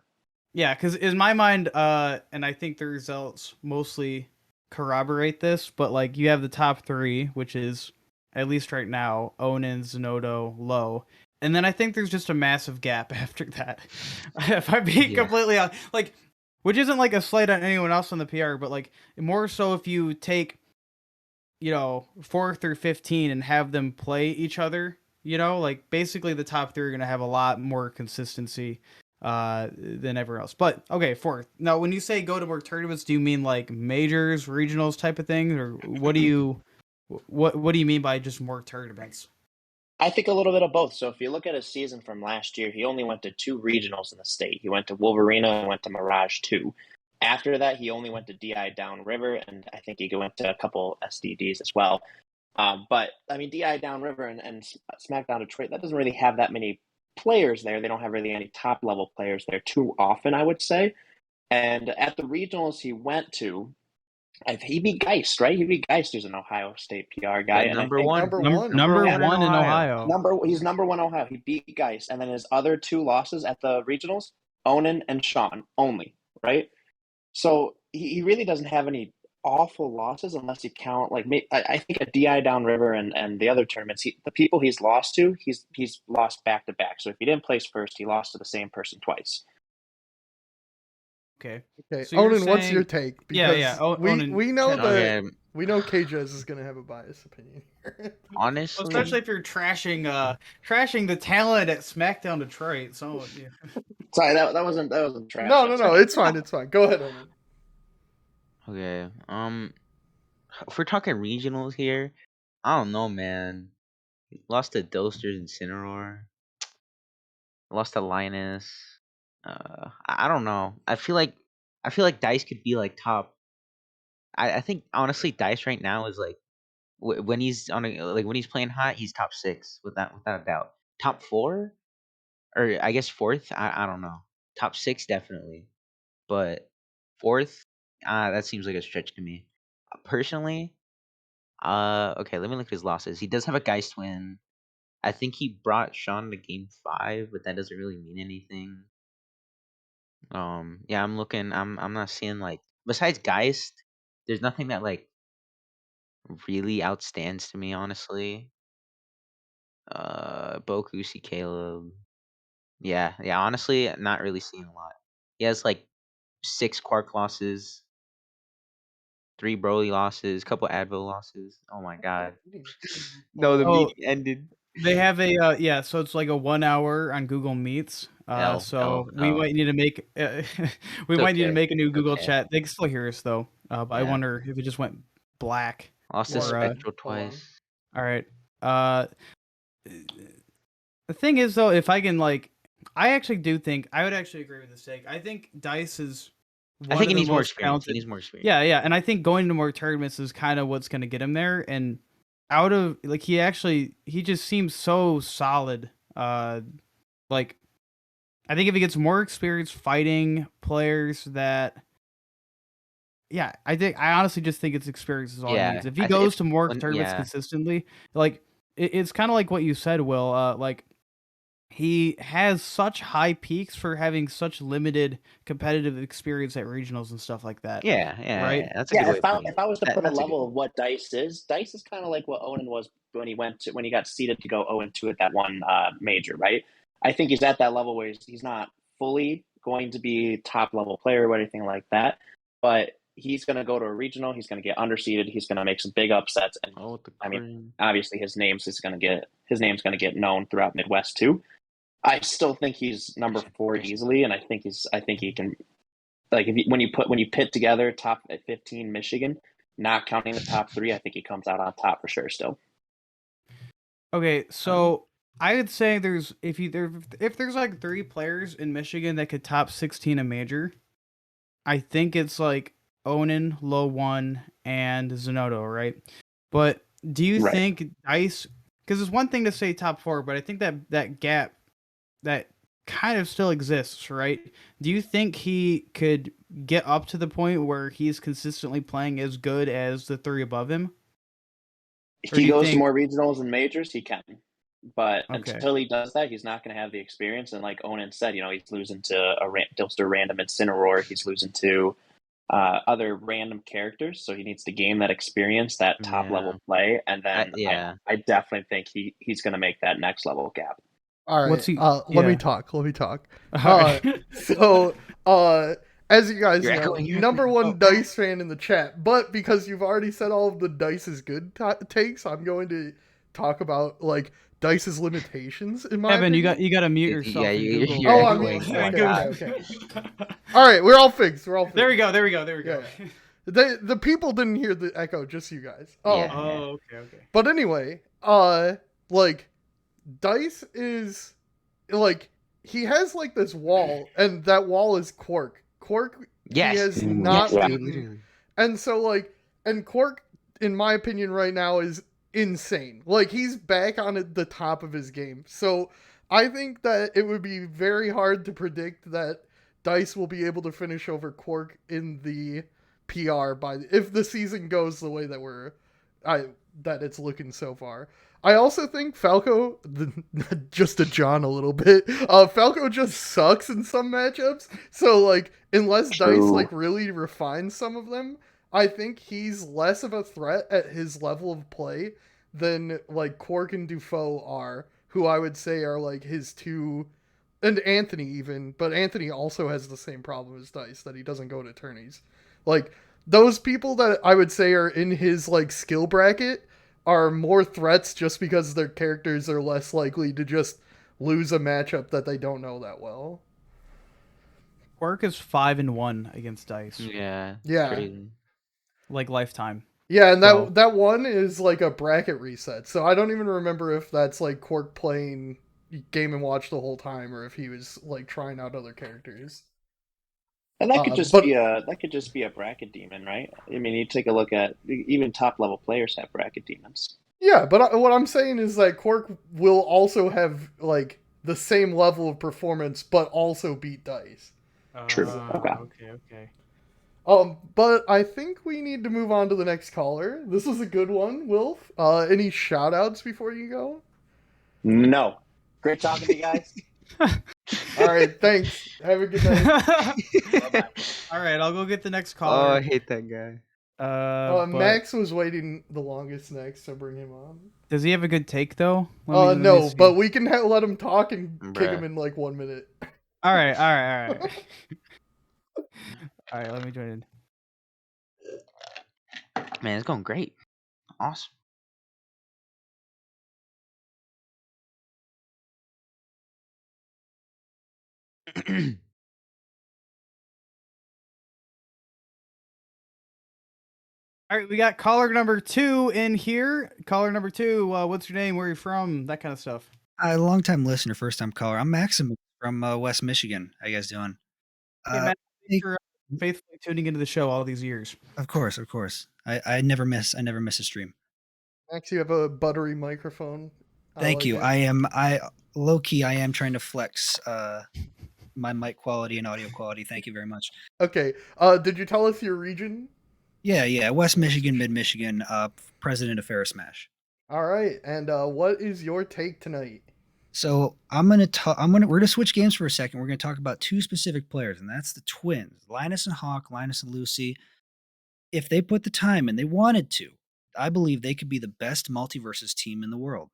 Yeah, because in my mind, and I think the results mostly corroborate this, but like you have the top three, which is at least right now Onin, Zenodo, Low, and then I think there's just a massive gap after that. If I'm being Yeah. completely honest, like, which isn't like a slight on anyone else on the PR, but like more so if you take fourth through 15 and have them play each other, like basically the top three are gonna have a lot more consistency than everyone else. But okay, fourth. Now, when you say go to more tournaments, do you mean like majors, regionals type of thing, or what do you what do you mean by just more tournaments? I think a little bit of both. So if you look at his season from last year, he only went to two regionals in the state. He went to Wolverina and went to Mirage 2. After that, he only went to DI Downriver, and I think he went to a couple SDDs as well. But I mean, DI Downriver and SmackDown Detroit, that doesn't really have that many players there. They don't have really any top level players there too often, I would say. And at the regionals he went to, he beat Geist, right? He beat Geist, who's an Ohio State PR guy, Yeah, and I number think one. Number one. Number One in one in Ohio. Ohio. he's number one Ohio. He beat Geist, and then his other two losses at the regionals, Onan and Sean only, right? So he really doesn't have any awful losses unless you count like I think at DI Downriver and the other tournaments, the people he's lost to, he's lost back to back. So if he didn't place first, he lost to the same person twice. Okay. Okay, So you're Onin, what's your saying- take? Yeah, Because yeah. Onin, we know chat- that Okay. we know KJ's is gonna have a biased opinion here. Honestly, especially if you're trashing the talent at SmackDown Detroit. So yeah. Sorry, that wasn't trash. No, it's fine, it's fine. Go ahead, Onin. okay. If we're talking regionals here, I don't know, man. Lost to Dosters and Cineroar. Lost to Linus. I don't know. I feel like Dice could be like top. I think honestly, Dice right now is like when he's on a like when he's playing hot, he's top six without a doubt. Top four, or I guess fourth. I don't know. Top six definitely, but fourth, that seems like a stretch to me. Personally, okay, let me look at his losses. He does have a Geist win. I think he brought Sean to game 5, but that doesn't really mean anything. Yeah, I'm looking. I'm not seeing like besides Geist, there's nothing that like really outstands to me, honestly. Boku, see Caleb. Yeah. Honestly, not really seeing a lot. He has like 6 Quark losses, 3 Broly losses, couple Advil losses. Oh my god. No, the Oh, meeting ended. they have a so it's like a 1 hour on Google Meets. So we L. might need to make we It's might need to okay. make a new It's Google okay. chat. They can still hear us though. But I Yeah. wonder if it just went black. Lost to Or, Spectral hold on. twice. All right. The thing is though, if I can like, I actually do think I would actually agree with this take. I think Dice is I one think of he the needs more most experience. He talented. needs more experience. Yeah, and I think going to more tournaments is kind of what's going to get him there. And out of like he just seems so solid. Like I think if he gets more experience fighting players that I honestly just think it's experience is all he Yeah, needs. If he I think goes if to more when tournaments yeah. consistently, like it's kind of like what you said, Will. Like he has such high peaks for having such limited competitive experience at regionals and stuff like that, Yeah, yeah, yeah, right? yeah, that's a good Yeah, way of putting if it. I was to put a That's a good level one. of what Dice is kind of like what Onin was when he got seeded to go 0-2 at that one major, right? I think he's at that level where he's not fully going to be top level player or anything like that, but he's going to go to a regional. He's going to get underseeded. He's going to make some big upsets, and Oh, with the I mean, cream. obviously his name's going to get known throughout Midwest too. I still think he's number 4 easily, and I think he can, like, when you pit together top 15 Michigan, not counting the top 3, I think he comes out on top for sure still. Okay, Um, so I would say if there's like 3 players in Michigan that could top 16 a major, I think it's like Onin, Low One, and Zenodo, right? But do you Right. think Dice? Because it's one thing to say top 4, but I think that gap that kind of still exists, right? Do you think he could get up to the point where he's consistently playing as good as the 3 above him? If Or do he you goes to think more regionals and majors, he can. But okay? until he does that, he's not going to have the experience. And like Onin said, he's losing to just a random Incineroar. He's losing to other random characters. So he needs to gain that experience, that top yeah, level play, and then yeah. I definitely think he's going to make that next level gap. All right. What's he? Let me Yeah. talk. Let me talk. All Uh, right. so, as you guys You're know, echoing. You're number echoing. one Dice fan in the chat, but because you've already said all of the Dice's good takes, I'm going to talk about like Dice's limitations in my Evan, opinion. you got to mute Yeah, yourself in Google. you're Oh, I'm Google. echoing. muted. Oh my Okay, god. okay. All right, we're all fixed. We're all fixed. There we go. Yeah, yeah. The people didn't hear the echo, just you guys. Yeah. Oh, okay. But anyway, like Dice is like he has like this wall, and that wall is Quark. Quark he Yes. has Yes, not Yeah. dude. beaten, Literally. and so like, and Quark, in my opinion, right now is insane. Like he's back on the top of his game. So I think that it would be very hard to predict that Dice will be able to finish over Quark in the PR if the season goes the way that it's looking so far. I also think Falco, just to John a little bit, Falco just sucks in some matchups. So like, unless Dice True. like really refines some of them, I think he's less of a threat at his level of play than like Quark and Dufault are, who I would say are like his two, and Anthony even, but Anthony also has the same problem as Dice, that he doesn't go to tourneys. Like, those people that I would say are in his like skill bracket are more threats just because their characters are less likely to just lose a matchup that they don't know that well. Quark is 5-1 against Dice, Yeah. It's Yeah. crazy. like lifetime. Yeah, and So- that one is like a bracket reset. So I don't even remember if that's like Quark playing Game and Watch the whole time or if he was like trying out other characters. And that could just but- be a bracket demon, right? I mean, you take a look at even top level players have bracket demons. Yeah, but what I'm saying is that Quark will also have like the same level of performance, but also beat Dice. True. Okay. Okay. But I think we need to move on to the next caller. This was a good one, Wilf. Any shout outs before you go? No. Great talking to you guys. All right, thanks. Have a good night. Bye-bye. All right, I'll go get the next Oh, caller. I hate that guy. But Max was waiting the longest next, so bring him on. does he have a good take though? Let me No, see. but we can let him talk and kick Bruh. him in like 1 minute. All right. All right, let me join in. Man, it's going great. Awesome. All right, we got caller number 2 in here. Caller number 2, what's your name? Where are you from? That kind of stuff. Long time listener, first time caller. I'm Maximoose from West Michigan. How you guys doing? Hey, Matt, thanks for faithfully tuning into the show all these years. Of course. I never miss a stream. Max, you have a buttery microphone. Thank like you. it. I low key I am trying to flex my mic quality and audio quality. Thank you very much. Okay. Did you tell us your region? Yeah. West Michigan, Mid Michigan, president of Ferris Smash. All right. And what is your take tonight? So we're gonna switch games for a second. We're gonna talk about two specific players, and that's the twins, Linus and Hawk, Linus and Lucy. If they put the time and they wanted to, I believe they could be the best Multiverses team in the world.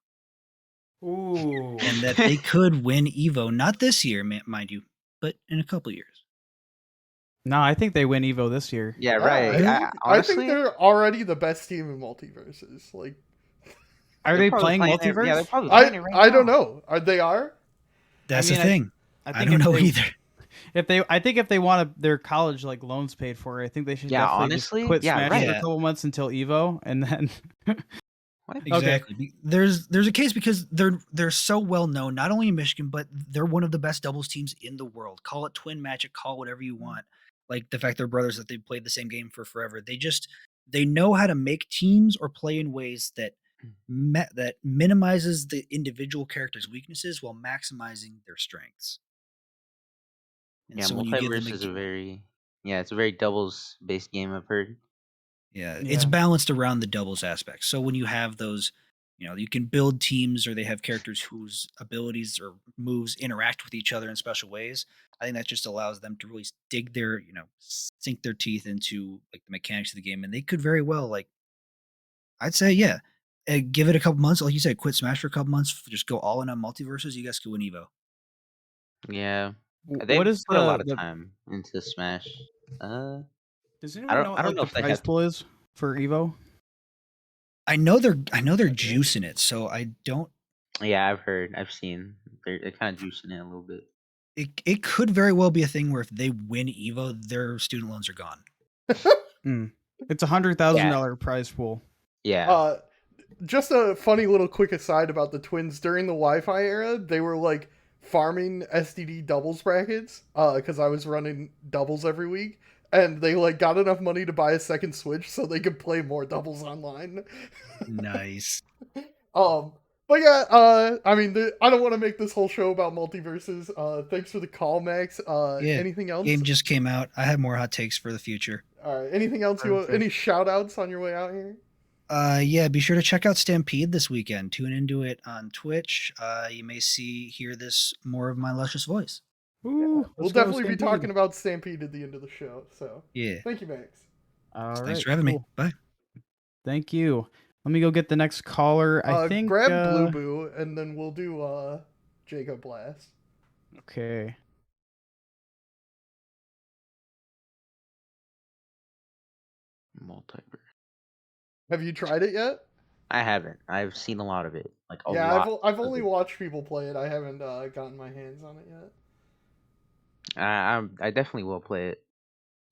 Ooh. And that they could win Evo, not this year, mind you, but in a couple years. No, I think they win Evo this year. Yeah, right. I Honestly, think they're already the best team in Multiverses. Like, Are they're they probably playing playing it- multiverse? Yeah, they're probably playing it right I don't now. know. Are they are? That's mean, the thing. I I think don't if know they- either. I think if they want their college like loans paid for, I think they should Yeah, definitely honestly, just quit yeah, Smash right. for a Yeah. couple months until Evo, and then What? Exactly. There's a case because they're so well known, not only in Michigan, but they're one of the best doubles teams in the world. Call it twin magic, call it whatever you want. Like the fact they're brothers, that they've played the same game for forever. They know how to make teams or play in ways that that minimizes the individual characters' weaknesses while maximizing their strengths. And Yeah, so when you give them Multiverse is it's a very doubles based game, I've heard. it's Yeah. balanced around the doubles aspect. So when you have those, you can build teams or they have characters whose abilities or moves interact with each other in special ways. I think that just allows them to really dig their, sink their teeth into like the mechanics of the game, and they could very well I'd say give it a couple months, like you said, quit Smash for a couple months, just go all in on Multiverses. You guys could win Evo. Yeah, what they've is put a lot of the time into Smash. Does I anyone know what don't like know the if they prize have. pool is for Evo? I know they're juicing it, so I don't. Yeah, I've heard, I've seen. They're kind of juicing it a little bit. It could very well be a thing where if they win Evo, their student loans are gone. It's $100,000 prize pool. Yeah. Just a funny little quick aside about the twins. During the Wi-Fi era, they were like farming SDD doubles brackets because I was running doubles every week, and they like got enough money to buy a second Switch so they could play more doubles online. Nice. But yeah, I mean, I don't want to make this whole show about Multiverses. Thanks for the call, Max. Yeah. Anything else? Game just came out. I have more hot takes for the future. All right. Anything else you want? Perfect. Any shout outs on your way out here? Yeah, be sure to check out Stampede this weekend. Tune into it on Twitch. You may hear this more of my luscious voice. Ooh, We'll let's go, definitely be Stampede. talking about Stampede at the end of the show. So Yeah. thank you, Max. All Thanks right, for having me. cool. Bye. Thank you. Let me go get the next caller. I think Grab Blueboo and then we'll do Jacob Blast. Okay. Multiverse. Have you tried it yet? I haven't. I've seen a lot of it. Like a Yeah, lot. I've of only it. watched people play it. I haven't gotten my hands on it yet. I definitely will play it.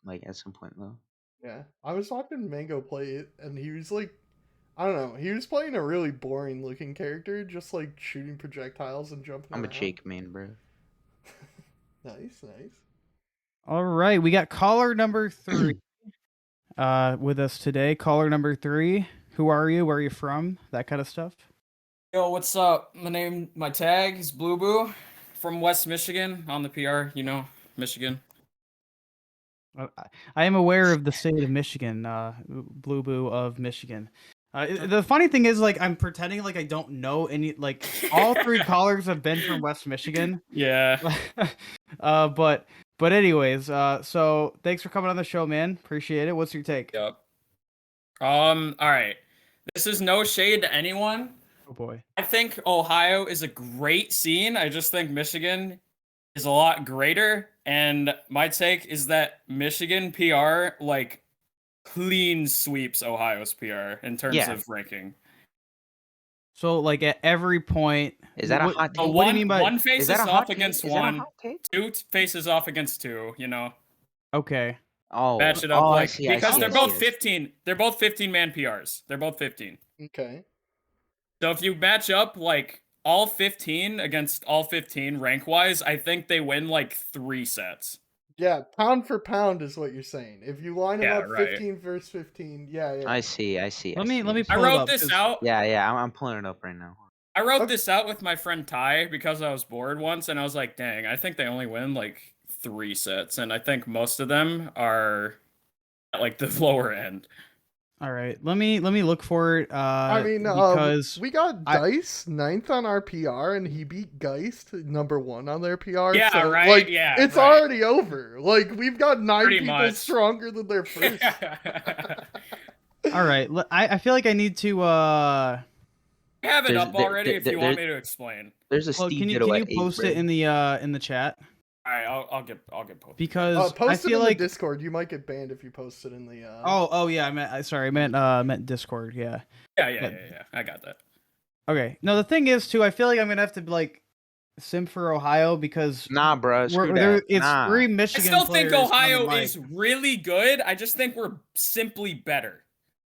Like at some point though. Yeah, I was watching Mango play it, and he was like, I don't know, he was playing a really boring looking character, just like shooting projectiles and jumping I'm a around. Jake man, bro. Nice. All right, we got caller number 3 with us today. Caller number 3. Who are you? Where are you from? That kind of stuff. Yo, what's up? My tag is Blueboo from West Michigan on the PR, Michigan. I am aware of the state of Michigan, Blueboo of Michigan. The funny thing is, like, I'm pretending like I don't know any. Like, all 3 callers have been from West Michigan. Yeah. But anyways, so thanks for coming on the show, man. Appreciate it. What's your take? Yep. All right. This is no shade to anyone. Oh boy. I think Ohio is a great scene. I just think Michigan is a lot greater. And my take is that Michigan PR like clean sweeps Ohio's PR in terms of ranking. So, like, at every point, Is that a hot take? What do you mean by one faces that a off hot take? against Is that a one, hot take? 2 faces off against 2, Okay. Oh, match it up I like see, I because see, they're I both see. 15. They're both 15-man PRs. They're both 15. Okay. So if you match up like all 15 against all 15 rank wise, I think they win like 3 sets. Yeah, pound for pound is what you're saying. If you line them Yeah, up right. 15 versus 15, yeah. I see. Let me I pull it wrote up. this 'cause- out. Yeah. I'm pulling it up right now. I wrote Okay. this out with my friend Ty because I was bored once, and I was like, "Dang, I think they only win like 3 sets, and I think most of them are at like the lower end." All right, let me look for it. I mean, because we got I- Dice 9th on our PR, and he beat Geist #1 on their PR. Yeah, so, right, like, yeah, it's right. already over. Like, we've got 9 Pretty people much. stronger than their first. all right, I feel like I need to. I have it There's- up there- already. If you there- want me to explain. There's a Well, Steve can you Ditto at 8th, post it bro. in the chat? All right, I'll get posted. Because I Post it feel in like the Discord. You might get banned if you post it in the. oh yeah, I meant Discord. Yeah. Yeah. I got that. Okay. No, the thing is too. I feel like I'm gonna have to like sim for Ohio because Nah, bro. Screw there, that. it's Nah. 3 I Michigan still think players on the Ohio mic. is really good. I just think we're simply better.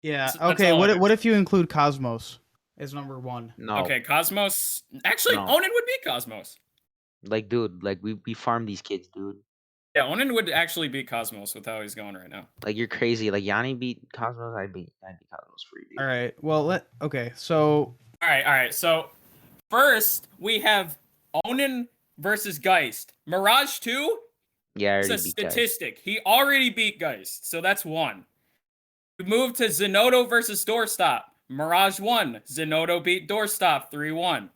Yeah. So that's Okay. all it What is. if you include Cosmos as #1? No. Okay, Cosmos. Actually, No. Onin would beat Cosmos. Like, dude, like we farm these kids, dude. Yeah, Onin would actually beat Cosmos with how he's going right now. Like, you're crazy. Like, Yanni beat Cosmos. I beat Cosmos for you, dude. All right. Well, okay. So All right. So first we have Onin versus Geist. Mirage 2 Yeah, I is a already beat Geist. statistic. He already beat Geist, so that's 1. We move to Zenotto versus Doorstop. Mirage 1. Zenotto beat Doorstop 3-1.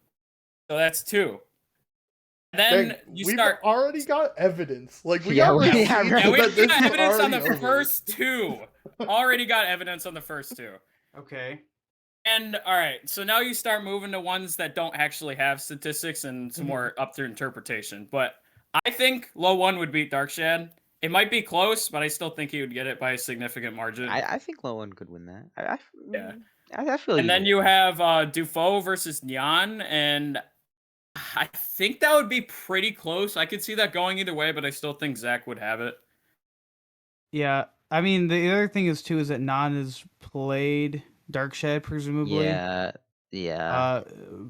So that's 2. Then Dang, you we've start. already got evidence. Like, we Yeah, got we- receipts yeah, right. Yeah, we that this got is evidence on the already over. first 2. Already got evidence on the first 2. okay. And all right, so now you start moving to ones that don't actually have statistics and some more up to interpretation. But I think low 1 would beat Darkshad. It might be close, but I still think he would get it by a significant margin. I think Lowen could win that. Yeah. I feel. And then you have Dufault versus Nyan, and I think that would be pretty close. I could see that going either way, but I still think Zach would have it. Yeah. I mean, the other thing is too is that Non has played Darkshad presumably. Yeah.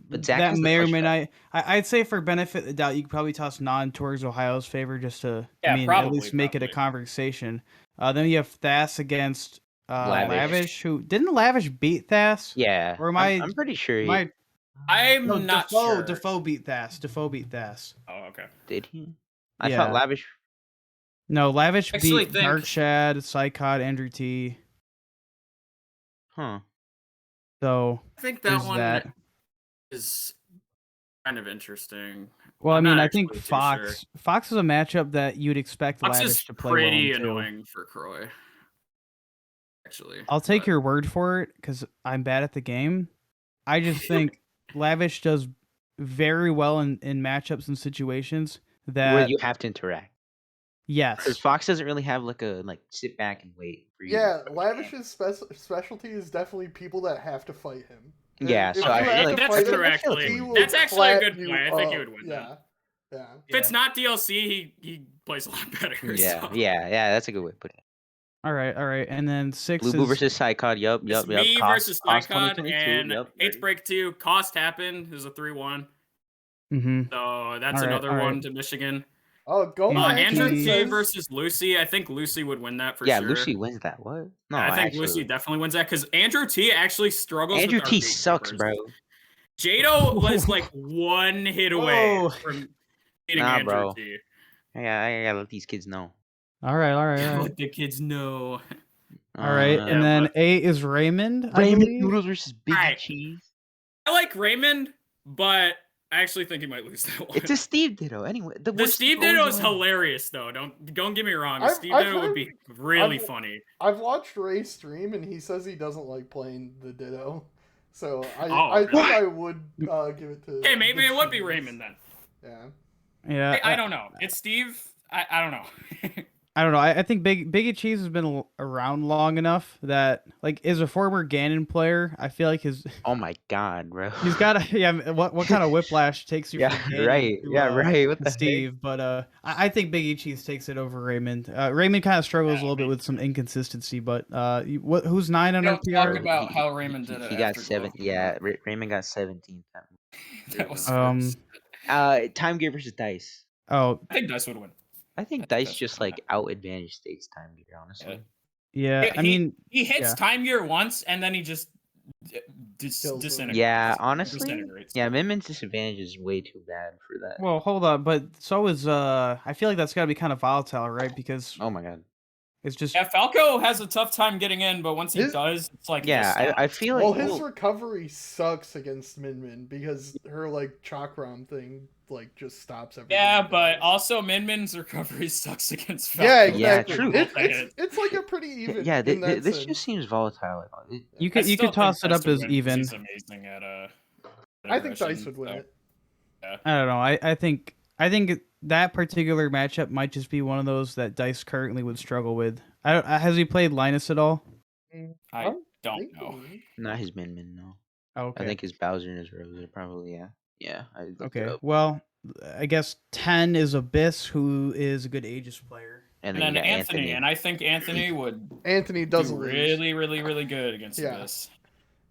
But Zach that has the may or push may back. not. I'd say for benefit of the doubt, you could probably toss Non towards Ohio's favor just to, Yeah, at least make it a probably. conversation. Then you have Thas against Lavish. Lavish. Who didn't Lavish beat Thas? Yeah. Or am I? I'm pretty sure. I'm No, not Defoe, sure. Defoe beat Thas. Oh, okay. Did he? I Yeah. thought Lavish. No, Lavish Actually beat think- Darkshad, Psychod, Andrew T. Huh. So I think there's that one that. is kind of interesting. Well, I'm I mean, not I think actually too Fox. sure. Fox is a matchup that you'd expect Fox Lavish is to play pretty well in, too. annoying for Croy. Actually, I'll take but- your word for it because I'm bad at the game. I just think Lavish does very well in matchups and situations that Where you have to interact. Because yes, Fox doesn't really have like a sit back and wait for you. Yeah, to play the game. Lavish's specialty is definitely people that have to fight him. Yeah, If so you I have feel to like that's fight true, him, actually. he will That's actually a clap good you point. I think he up. would win Yeah, yeah. If it's not DLC, he plays a lot better. Yeah, so. yeah, that's a good way to put it. all right, and then 6 Blueboo is versus Psychod. Yup. It's me Cost- versus Cost Lycon 2022, and yup, 8th Break 2. Cost happened is a 3-1. mhm. So that's All right, another all right. one to Michigan. Oh, go Andrew actually T says- versus Lucy. I think Lucy would win that for Yeah, sure. Lucy wins that. What? No, I think actually, Lucy definitely wins that because Andrew T actually struggles Andrew with our T gatekeepers. sucks, bro. Jado was like 1 hit away Whoa. from beating Nah, Andrew bro. T. I gotta let these kids know. All right. Let the kids know. All right, Uh, and then but- 8 is Raymond. I Raymond believe. Noodles versus Big Alright. Cheese. I like Raymond, but I actually think he might lose that one. It's a Steve Ditto. Anyway, The worst Steve always Ditto is wins. hilarious, though. Don't get me wrong. The I've- Steve I've Ditto would heard- be really I've- funny. I've watched Ray stream, and he says he doesn't like playing the Ditto. So I Oh, think I would give it to. Okay, maybe the it would be Cheese. Raymond then. Yeah. Yeah, I don't know. It's Steve. I don't know. I don't know. I think Biggie Cheese has been around long enough that, like, as a former Ganon player, I feel like he's Oh my god, bro. got a yeah. What kind of whiplash takes you? Yeah, from Ganon right. to, Yeah, right. What to the heck? Steve? But I think Biggie Cheese takes it over Raymond. Raymond kind of struggles a little bit with some inconsistency, but who's 9 on our Don't talk PR? about how Raymond did it. He got after 7. Glove. Yeah, Raymond got 17. That was Um, gross. Time Gear versus Dice. Oh, I think Dice would win. I think I think Dice that's just kinda- like out advantage State's time gear, honestly. Yeah, I mean, he hits yeah. time gear once and then he just Kills them. disintegrates. Yeah, honestly, Disintegrates. yeah, Minmin's disadvantage is way too bad for that. Well, hold up, but so is I feel like that's got to be kind of volatile, right? Because Oh my god. it's just Yeah, Falco has a tough time getting in, but once he His- does, it's like Yeah, just I stops. feel like Well, his well, recovery sucks against Min Min because her like chakram thing like just stops everything. Yeah, he but does. also Min Min's recovery sucks against Falco. Yeah, Yeah, exactly. true. It's like a pretty even. yeah, in that this sense. just seems volatile. you I could still think toss it Dice up would as win 'cause even. He's amazing at I think aggression, Dice would win so, it. yeah. I don't know. I think that particular matchup might just be one of those that Dice currently would struggle with. Has he played Linus at all? I don't know. Not his Min, no. Oh, okay. I think his Bowser and his Rose are probably, yeah. Yeah, I looked it Okay. up. Well, I guess 10 is Abyss, who is a good Aegis player. And And then then you got Anthony, and I think Anthony would Anthony do doesn't lose. really, really, really good against Yeah. this.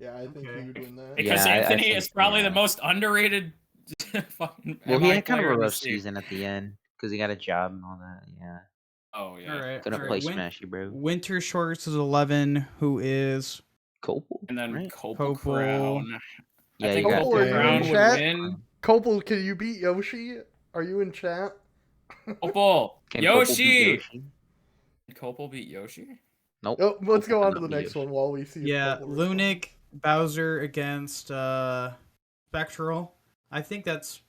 Yeah, I think Okay. he would win that. Because Yeah, I Anthony think- is probably yeah. the most underrated fucking Well, he MI had kind of player a in the rough scene. season at the end because he got a job and all that. Yeah, Oh yeah. All right. couldn't play Smashy, bro. Winter Shorts is 11, who is Copel, And then right? Copel Copel. Crown. Yeah, I think you got Copel, are you Crown in would chat? win. Copel, can you beat Yoshi? Are you in chat? Copel. Can Copel beat Yoshi. Yoshi? Did Copel beat Yoshi? Nope. Oh, let's go Copel on to cannot the beat next Yoshi. one while we see. yeah, If Copel responds. Lunic Bowser against Spectral. I think that's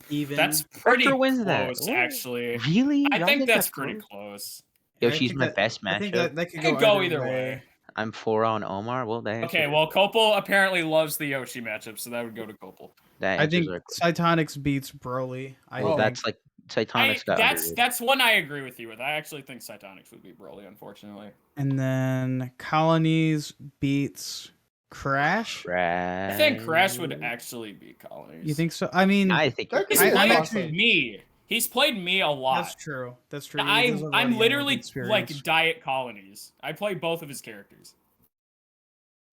even. That's pretty Spectre wins that. close, Ooh. actually. Really? I Y'all think that that's pretty close? close. I Yoshi's think my that- best I think matchup. that could It could go either either way. I'm 4 on Omar. Well, that Okay, answers- well, Copel apparently loves the Yoshi matchup, so that would go to Copel. that I answers think our question. Cytonics beats Broly. Well, that's like Titanics got underrated. That's one I agree with you with. I actually think Cytonics would beat Broly, unfortunately. And then Colonies beats Crash. Crash. I think Crash would actually beat Colonies. You think so? I mean, I think That it could He's be I'm a played toss-up. me. He's played me a lot. that's true. That's true. He does have a lot I'm of literally experience. like Diet Colonies. I play both of his characters.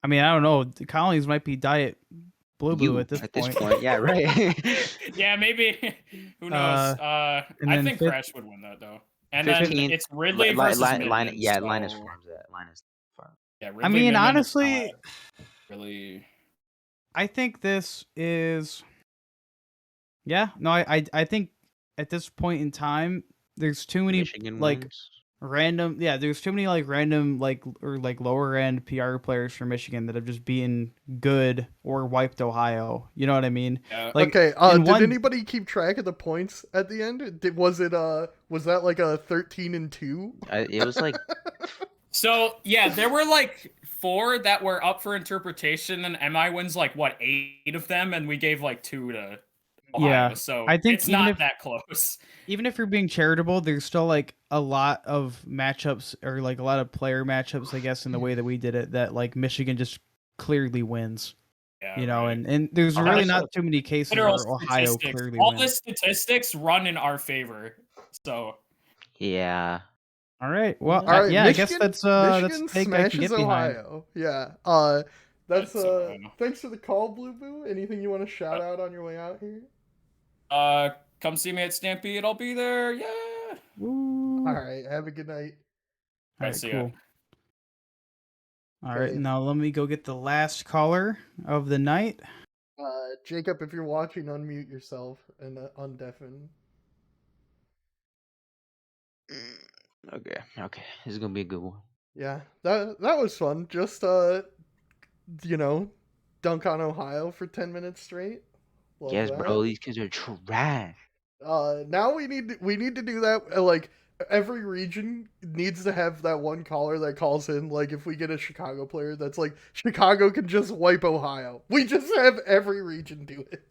I mean, I don't know. The Colonies might be Diet Blueboo you at this point. Yeah, right. Yeah, maybe. Who knows? and I then think fifth- Crash would win that though. And 15th, then it's Ridley versus Minions, yeah, so- Linus farms that. Linus farms. Yeah, I Ridley mean, Minions is honestly, not really. I think this is. Yeah, no, I think at this point in time, there's too many Michigan like wins. random. Yeah, there's too many like random or lower end PR players from Michigan that have just beaten good or wiped Ohio. You know what I mean? Yeah. Like, Okay, in did one- anybody keep track of the points at the end? Was that like a 13-2? It was like So yeah, there were like 4 that were up for interpretation, and MI wins like what 8 of them, and we gave like 2 to Ohio. Yeah, So I think it's even not if- that close. Even if you're being charitable, there's still like a lot of matchups or like a lot of player matchups, I guess, in the way that we did it that like Michigan just clearly wins. Yeah, You know, right. and there's Oh, really that's not too many cases where Literal Ohio statistics. clearly All the wins. statistics run in our favor. So yeah. All right. Well, All right, yeah, I guess Michigan- that's Michigan take I can smashes get behind. Ohio. Yeah. That's That's, thanks for the call, Blueboo. Anything you want to shout out on your way out here? come see me at Stampede. I'll be there. Yeah. Woo. All right. Have a good night. All right, see ya. cool. All right, Okay. now let me go get the last caller of the night. Jacob, if you're watching, unmute yourself and undeafen. Okay. This is gonna be a good one. Yeah, that was fun. Just dunk on Ohio for 10 minutes straight. Love Yes, that. bro. These kids are trash. Now we need to do that. Like every region needs to have that one caller that calls in. Like if we get a Chicago player, that's like Chicago can just wipe Ohio. We just have every region do it.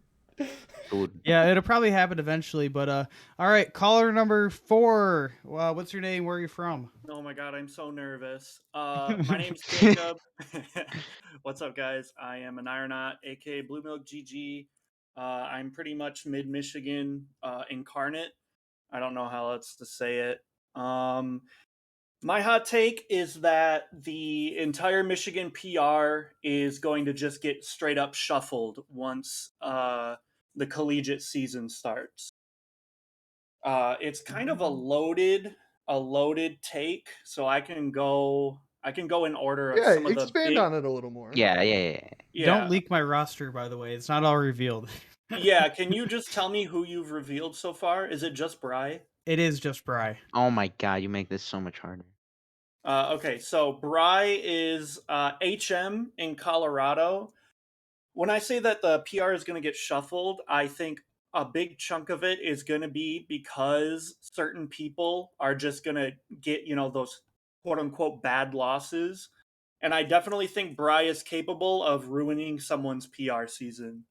Good. Yeah, it'll probably happen eventually, but all right, caller number 4. What's your name? Where are you from? Oh my god, I'm so nervous. My name's Jacob. What's up, guys? I am an Oneironaut, aka Blue Milk GG. I'm pretty much mid-Michigan incarnate. I don't know how else to say it. My hot take is that the entire Michigan PR is going to just get straight up shuffled once the collegiate season starts. It's kind of a loaded take, so I can go in order of Yeah, some of the expand big. on it a little more. Yeah. Don't Yeah, leak my roster, by the way. It's not all revealed. yeah. Can you just tell me who you've revealed so far? Is it just Bry? It is just Bry. Oh my god, you make this so much harder. Okay, so Bry is HM in Colorado. When I say that the PR is going to get shuffled, I think a big chunk of it is going to be because certain people are just going to get, those quote unquote bad losses. And I definitely think Bry is capable of ruining someone's PR season.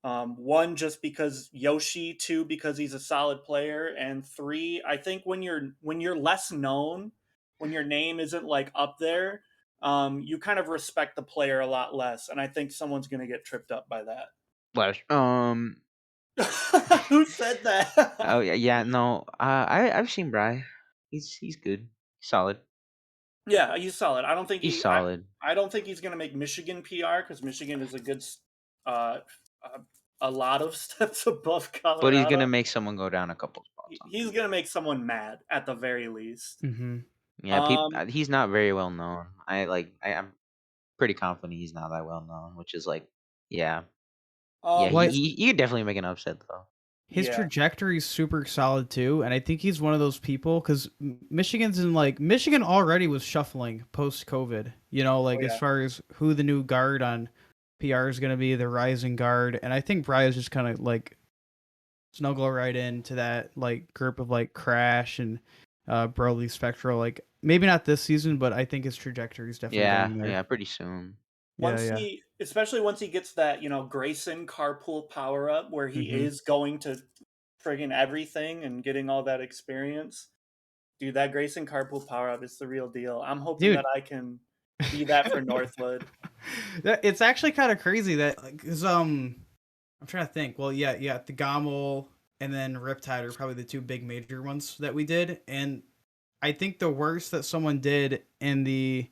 One, just because Yoshi. Two, because he's a solid player. And three, I think when you're less known, when your name isn't like up there, you kind of respect the player a lot less. And I think someone's gonna get tripped up by that. Flash. Who said that? Oh yeah, no. I've seen Bry. He's good. Solid. Yeah, he's solid. I don't think He's solid. I don't think he's gonna make Michigan PR because Michigan is a good, uh, a lot of steps above Colorado. But he's gonna make someone go down a couple spots. He's gonna make someone mad at the very least. Mm-hmm. Yeah, he's not very well known. I'm pretty confident he's not that well known, which is like, yeah, he could definitely make an upset though. His trajectory is super solid too, and I think he's one of those people because Michigan already was shuffling post COVID. As far as who the new guard on PR is going to be, the rising guard, and I think Brian's just kind of like snuggle right into that like group of like Crash and Broly Spectral. Like maybe not this season, but I think his trajectory is definitely going there. Yeah, pretty soon. Especially once he gets that, Grayson carpool power up where he is going to friggin' everything and getting all that experience. Dude, that Grayson carpool power up is the real deal. I'm hoping that I can be that for Northwood. It's actually kind of crazy that, because I'm trying to think. Well, yeah, the Gommel and then Riptide are probably the two big major ones that we did, and I think the worst that someone did in the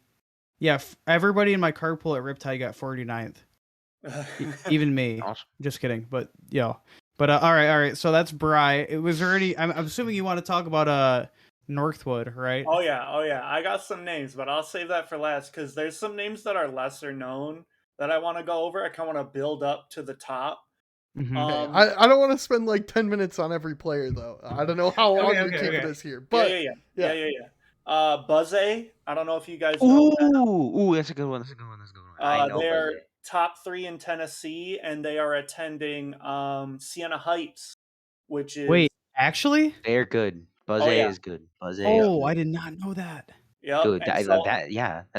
everybody in my carpool at Riptide got 49th. Even me. Awesome. Just kidding. But all right. So that's Bry. It was already. I'm assuming you want to talk about Northwood, right? Oh yeah. I got some names, but I'll save that for last because there's some names that are lesser known that I want to go over. I kind of want to build up to the top. Mm-hmm. Okay. I don't want to spend like 10 minutes on every player though. I don't know how long the keep it is here. But yeah. Buzzy, I don't know if you guys know. Ooh, that's a good one. I know they're top 3 in Tennessee, and they are attending Siena Heights, which is... Wait, actually? They're good. Buzzy is good. Buzzy. I did not know that. Yep. Dude, that's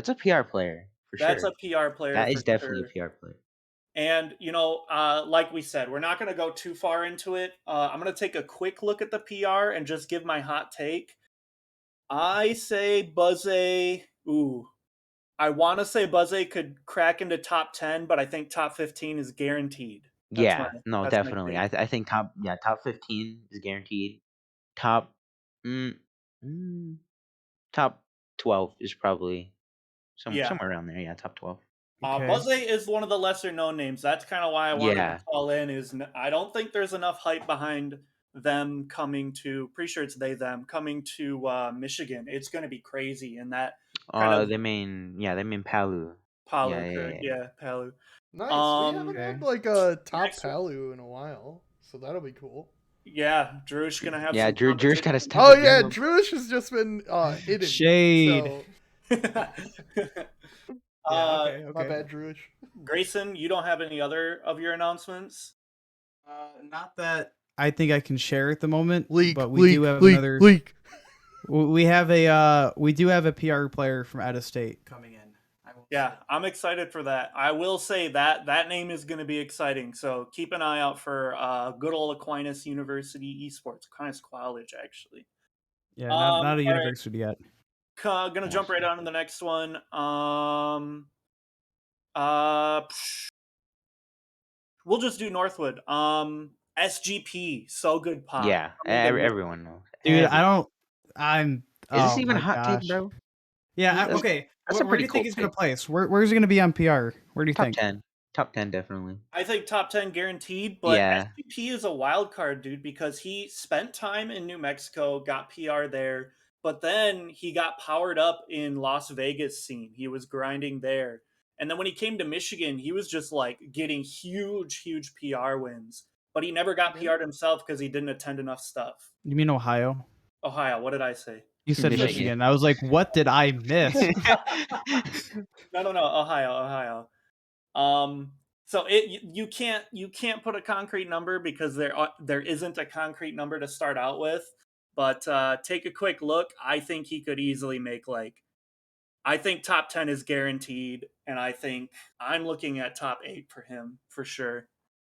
a PR player for sure. That's a PR player. That is definitely a PR player. And, like we said, we're not going to go too far into it. I'm going to take a quick look at the PR and just give my hot take. I say Buzzy. I want to say Buzzy could crack into top 10, but I think top 15 is guaranteed. Definitely. I think top 15 is guaranteed. Top 12 is probably somewhere around there. Yeah, top 12. Okay. Buzzy is one of the lesser known names. That's kind of why I wanted to call in. Is I don't think there's enough hype behind them coming to. Pretty sure it's them coming to Michigan. It's going to be crazy, and that. They mean Palu. Palu, Palu. Nice. We haven't had like a top Palu in a while, so that'll be cool. Yeah, Druish gonna have. Druish got his. Oh yeah, Druish has just been hidden. Shade. So... okay. My bad, Druish. Grayson, you don't have any other of your announcements? Not that I think I can share at the moment. But we do have another leak. We have a PR player from out of state coming in. I'm excited for that. I will say that name is going to be exciting. So keep an eye out for good old Aquinas University Esports, Aquinas College, actually. Yeah, not a university yet. Gonna jump right on to the next one. We'll just do Northwood. SGP, so good pop. Yeah, everyone knows. Dude, Is this even a hot take, bro? Yeah, okay. Where do you think he's gonna place? Where's he gonna be on PR? Where do you think? Top 10. Top 10 definitely. I think top 10 guaranteed, but Yeah. SCP is a wild card, dude, because he spent time in New Mexico, got PR there, but then he got powered up in Las Vegas scene. He was grinding there. And then when he came to Michigan, he was just like getting huge PR wins. But he never got Didn't- PR'd himself because he didn't attend enough stuff. You mean Ohio? Ohio, what did I say? You said Michigan. Michigan. I was like, what did I miss? No, Ohio. So you can't put a concrete number because there isn't a concrete number to start out with. But take a quick look. I think he could easily make I think top 10 is guaranteed, and I think I'm looking at top 8 for him for sure.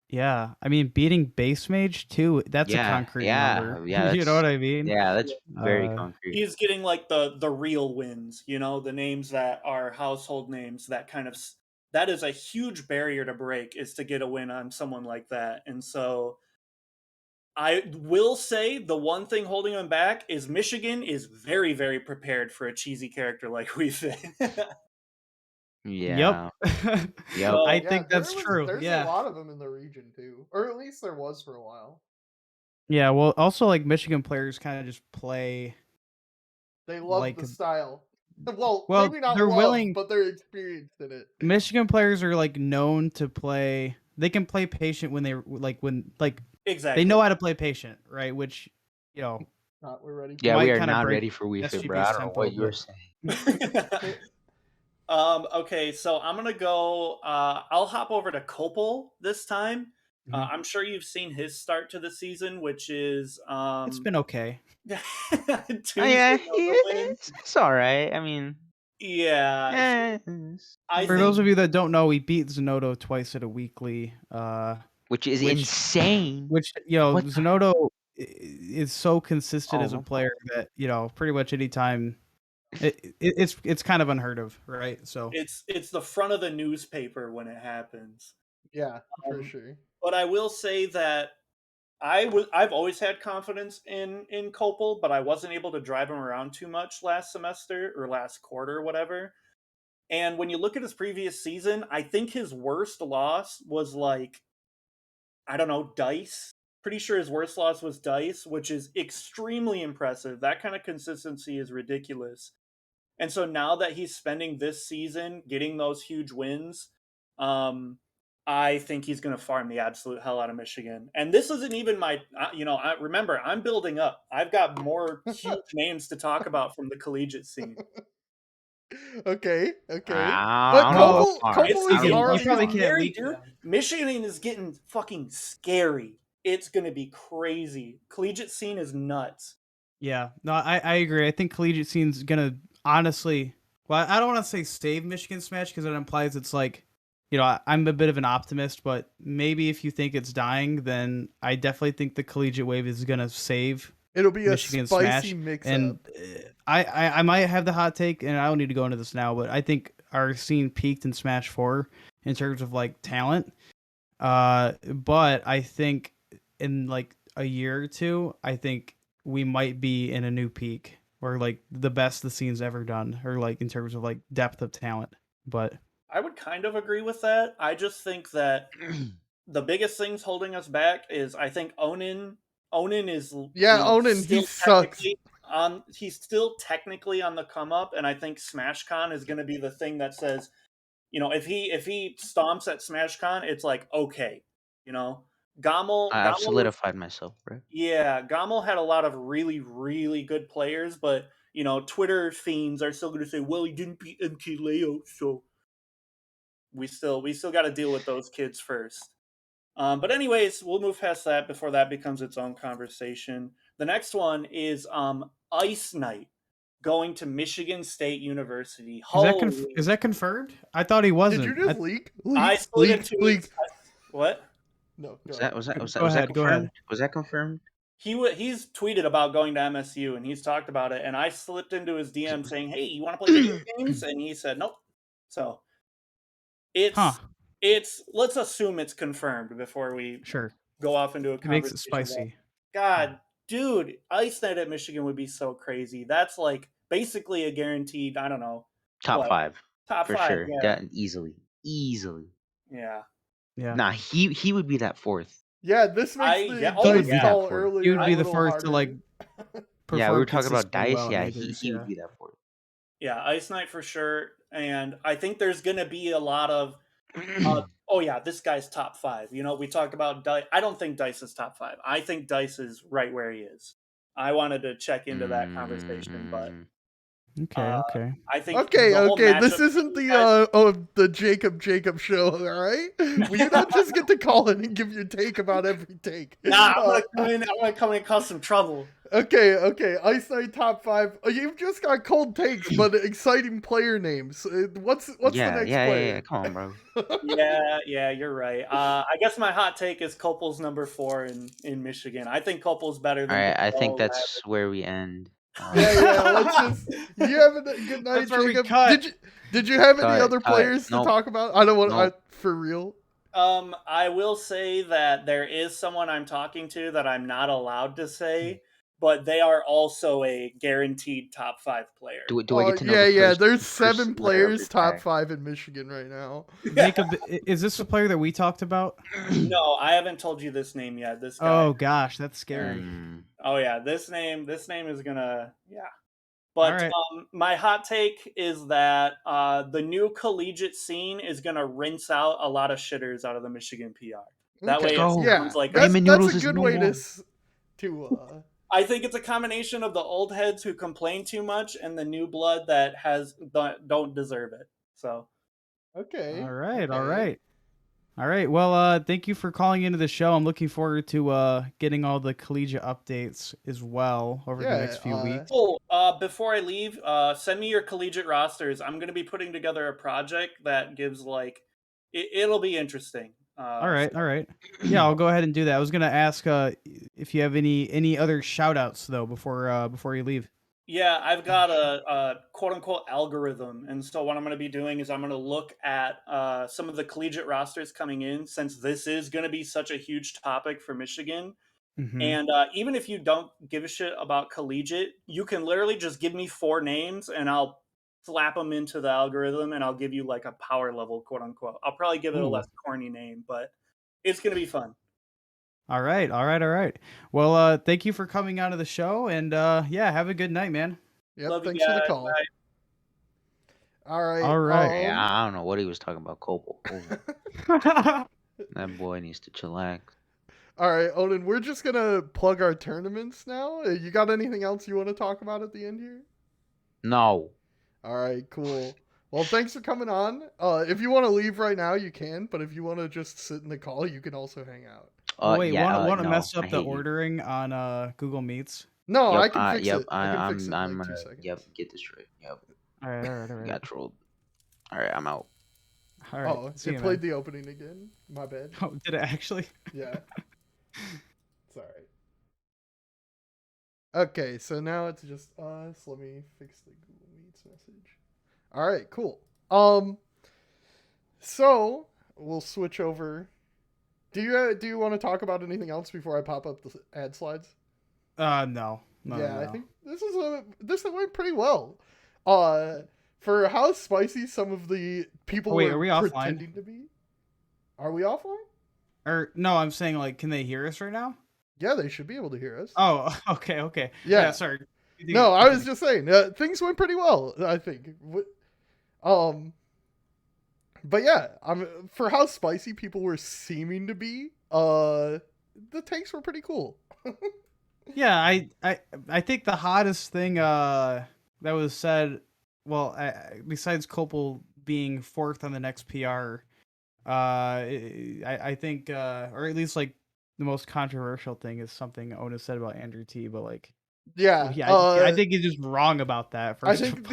Yeah, I mean, beating base mage too. That's a concrete number. Yeah. You know what I mean? Yeah, that's very Uh, concrete. He's getting like the real wins, the names that are household names. That is a huge barrier to break, is to get a win on someone like that. And so I will say the one thing holding him back is Michigan is very, very prepared for a cheesy character like we think. Yeah. Yep. Yep. I Yeah, think that's true. There's Yeah. a lot of them in the region too, or at least there was for a while. Yeah. Well, also like Michigan players kind of just play. They love Like- the style. Well, Well, maybe not they're love, willing- but they're experienced in it. Michigan players are like known to play. They can play patient when Exactly. they know how to play patient, right? Which We're ready. Yeah, might we are kinda not break ready for Wii Fit, bro. SGB's I don't know what tempo, you were but- saying. Okay, so I'm gonna go. I'll hop over to Kopel this time. Mhm. I'm sure you've seen his start to the season, which is It's been okay. Yeah, it's all right. I mean, yeah. I For think those of you that don't know, he beat Zenodo twice at a weekly. which is Which- insane. Which What the- Zenodo is so consistent as a Oh. player that pretty much any time it's kind of unheard of, right? So it's the front of the newspaper when it happens. Yeah, for Um, sure. But I will say that I've always had confidence in Kopel, but I wasn't able to drive him around too much last semester or last quarter, whatever. And when you look at his previous season, I think his worst loss was I don't know, Dice. Pretty sure his worst loss was Dice, which is extremely impressive. That kind of consistency is ridiculous. And so now that he's spending this season getting those huge wins, I think he's going to farm the absolute hell out of Michigan. And this isn't even remember, I'm building up. I've got more huge names to talk about from the collegiate scene. Okay. I But don't know Kopel, how far. Kopel I is don't know. already you probably on- can't Scary, leak dude. them. Michigan is getting fucking scary. It's going to be crazy. Collegiate scene is nuts. Yeah, no, I agree. I think collegiate scene's gonna honestly. Well, I don't want to say save Michigan Smash because it implies it's like, I'm a bit of an optimist, but maybe if you think it's dying, then I definitely think the collegiate wave is gonna save It'll be Michigan a spicy Smash. mix And up. I might have the hot take, and I don't need to go into this now, but I think our scene peaked in Smash 4 in terms of like talent. But I think in like a year or two, I think we might be in a new peak or like the best the scene's ever done, or like in terms of like depth of talent. But I would kind of agree with that. I just think that the biggest things holding us back is I think Onin is Onin, still he sucks. technically he's still technically on the come up, and I think SmashCon is going to be the thing that says, if he stomps at SmashCon, it's like okay, Gammel I've was- solidified myself, bro. Yeah, Gammel had a lot of really, really good players, but Twitter fiends are still going to say, "Well, he didn't beat MK Leo," so we still got to deal with those kids first. But anyways, we'll move past that before that becomes its own conversation. The next one is Ice Knight going to Michigan State University. is that confirmed? I thought he wasn't. Did you just leak? I split in 2 Leak. weeks. What? No, Was go ahead. that Go was ahead, that go ahead. confirmed? Was that confirmed? He's tweeted about going to MSU, and he's talked about it, and I slipped into his DM saying, "Hey, you want to play video games?" And he said, "Nope." So it's let's assume it's confirmed before we Sure. go off into a It makes it conversation about- spicy. God, dude, Ice Knight at Michigan would be so crazy. That's like basically a guaranteed, I don't know, Top what? 5 Top for 5, sure. yeah. That easily. Yeah. Yeah. Nah, he would be that fourth. Yeah, this makes I- the yeah, oh, dice yeah. call For- earlier He would a be the little first to like harder. Yeah, we perform were talking about consistently dice. well Yeah, at majors. he Yeah. would be that fourth. Yeah, Ice Knight for sure. And I think there's gonna be a lot of oh yeah, this guy's top 5. You know, we talk about Dice. I don't think Dice is top 5. I think Dice is right where he is. I wanted to check into that conversation, but Okay. Okay. I think Okay, the whole okay. This matchup isn't between the you guys- the Jacob show, all right? Will you not just get to call in and give your take about every take? Nah, I'm gonna come in and cause some trouble. Okay. Ice Knight top 5. You've just got cold takes, but exciting player names. What's the next player? Come on, bro. Yeah, you're right. I guess my hot take is Copel's number 4 in Michigan. I think Copel's better All than right, I think Gaudreau, that's where we end. Yeah. Let's just. You have a good night, That's where we Jacob. cut. Did you have any Cut, other cut. players to Nope. talk about? I don't want Nope. for real. I will say that there is someone I'm talking to that I'm not allowed to say, but they are also a guaranteed top 5 player. Do I get to know the Yeah. first, There's first 7 letter of players your top tag? 5 in Michigan right now. Jacob, is this the player that we talked about? No, I haven't told you this name yet. This guy. Oh gosh, that's scary. Oh yeah, this name is gonna But All right. my hot take is that the new collegiate scene is gonna rinse out a lot of shitters out of the Michigan PR. That Okay. way, it Go. sounds like that's Ramen a noodles is good no way more. to. I think it's a combination of the old heads who complain too much and the new blood that don't deserve it. So Okay. All right. okay. All right. Well, thank you for calling into the show. I'm looking forward to getting all the collegiate updates as well over the next few weeks. cool. Before I leave, send me your collegiate rosters. I'm going to be putting together a project that gives it'll be interesting. All right. Yeah, I'll go ahead and do that. I was gonna ask if you have any other shout outs though before you leave. Yeah, I've got a quote unquote algorithm. And so what I'm going to be doing is I'm going to look at some of the collegiate rosters coming in, since this is going to be such a huge topic for Michigan. Mhm. And even if you don't give a shit about collegiate, you can literally just give me 4 names and I'll slap them into the algorithm and I'll give you like a power level, quote unquote. I'll probably give it a Ooh. less corny name, but it's going to be fun. All right. Well, thank you for coming on to the show, and yeah, have a good night, man. Yep. Love you Thanks for the guys. call. Bye. All right. All right. Yeah, I don't know what he was talking about, Copel. That boy needs to chillax. All right, Onin, we're just gonna plug our tournaments now. You got anything else you want to talk about at the end here? No. All right, cool. Well, thanks for coming on. If you want to leave right now, you can. But if you want to just sit in the call, you can also hang out. Wait, want to no, mess up I the hate you. ordering on Google Meets? No, Yep, I can fix yep, it. I can fix it in I'm like 2 gonna seconds. get this straight. Yep, All right. got trolled. All right, I'm out. All right. Oh, See it you, played man. the opening again. My bad. Oh, did it actually? Yeah. It's all right. Okay, so now it's just us. Let me fix the Google Meets message. All right, cool. So we'll switch over. Do you want to talk about anything else before I pop up the ad slides? No. I think this went pretty well. For how spicy some of the people Wait, were are we offline? pretending to be. Are we offline? Or no, I'm saying can they hear us right now? Yeah, they should be able to hear us. Oh, okay. Yeah. Sorry. No, I was just saying things went pretty well. I think. But yeah, for how spicy people were seeming to be. The takes were pretty cool. Yeah, I think the hottest thing that was said, well, besides Copel being 4th on the next PR, I think, or at least the most controversial thing is something Ona said about Andrew T. But I think he's just wrong about that. I think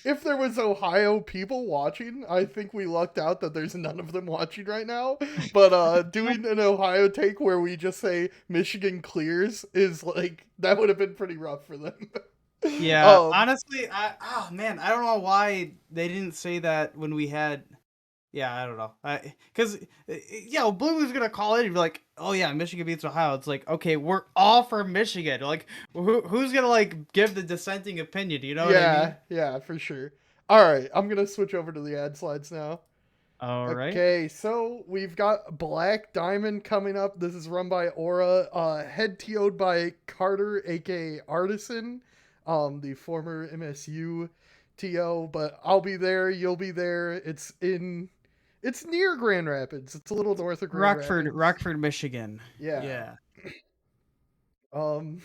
if there was Ohio people watching, I think we lucked out that there's none of them watching right now. But doing an Ohio take where we just say Michigan clears is that would have been pretty rough for them. Yeah, honestly, I don't know why they didn't say that when we had. Yeah, I don't know. Because Blueboo's gonna call in and be like, "Oh yeah, Michigan beats Ohio." It's like, okay, we're all from Michigan. Who's gonna give the dissenting opinion? You know what I mean? Yeah, for sure. All right, I'm gonna switch over to the ad slides now. All right. Okay, so we've got Black Diamond coming up. This is run by Aura, head TO'd by Carter, aka Artisan, the former MSU TO. But I'll be there. You'll be there. It's near Grand Rapids. It's a little north of Grand Rapids. Rockford, Michigan. Yeah. Yeah. Um.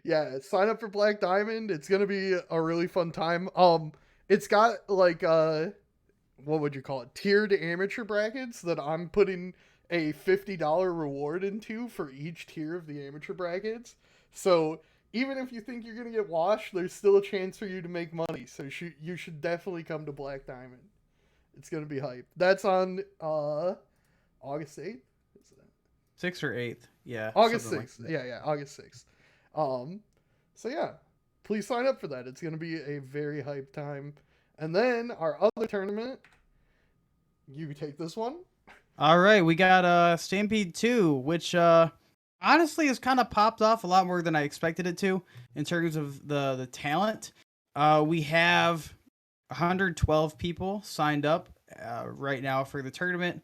Yeah. Sign up for Black Diamond. It's gonna be a really fun time. It's got like what would you call it, tiered amateur brackets that I'm putting a $50 reward into for each tier of the amateur brackets. So even if you think you're going to get washed, there's still a chance for you to make money. So you should definitely come to Black Diamond. It's going to be hype. That's on August 8th? 6th or 8th. Yeah. August 6th. Like yeah, August 6th. So yeah, please sign up for that. It's going to be a very hype time. And then our other tournament, you take this one. All right, we got Stampede 2, which honestly has kind of popped off a lot more than I expected it to in terms of the talent. We have 112 people signed up right now for the tournament,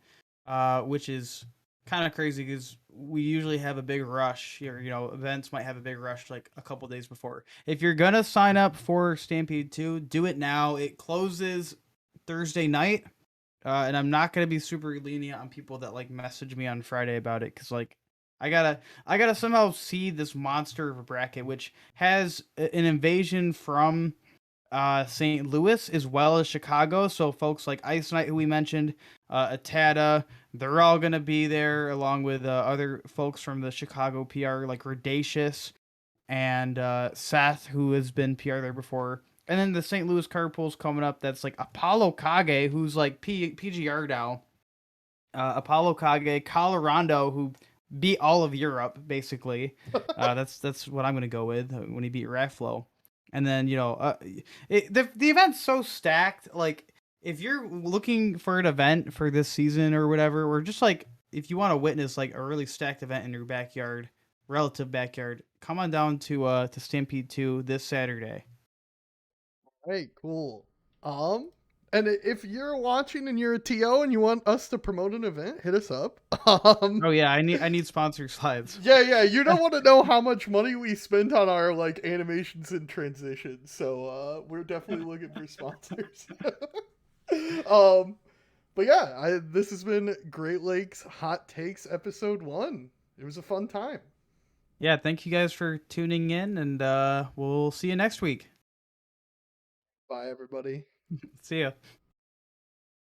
which is kind of crazy because we usually have a big rush. Events might have a big rush like a couple days before. If you're gonna sign up for Stampede 2, do it now. It closes Thursday night. And I'm not gonna be super lenient on people that like message me on Friday about it, because like I gotta somehow see this monster of a bracket, which has an invasion from St. Louis as well as Chicago. So folks like Ice Knight, who we mentioned, Atada, they're all gonna be there along with other folks from the Chicago PR like Radacious and Seth, who has been PR there before. And then the St. Louis carpool's coming up. That's like Apollo Kage, who's like PGR now. Apollo Kage, Colorado, who beat all of Europe basically. That's what I'm gonna go with when he beat Rafflo. And then the event's so stacked. Like if you're looking for an event for this season or whatever, or just like if you want to witness like a really stacked event in your backyard, relative backyard, come on down to Stampede 2 this Saturday. Hey, cool. And if you're watching and you're a TO and you want us to promote an event, hit us up. Oh yeah, I need sponsor slides. Yeah, you don't want to know how much money we spent on our like animations and transitions. So we're definitely looking for sponsors. But yeah, this has been Great Lakes Hot Takes episode 1. It was a fun time. Yeah, thank you guys for tuning in, and we'll see you next week. Bye, everybody. See ya.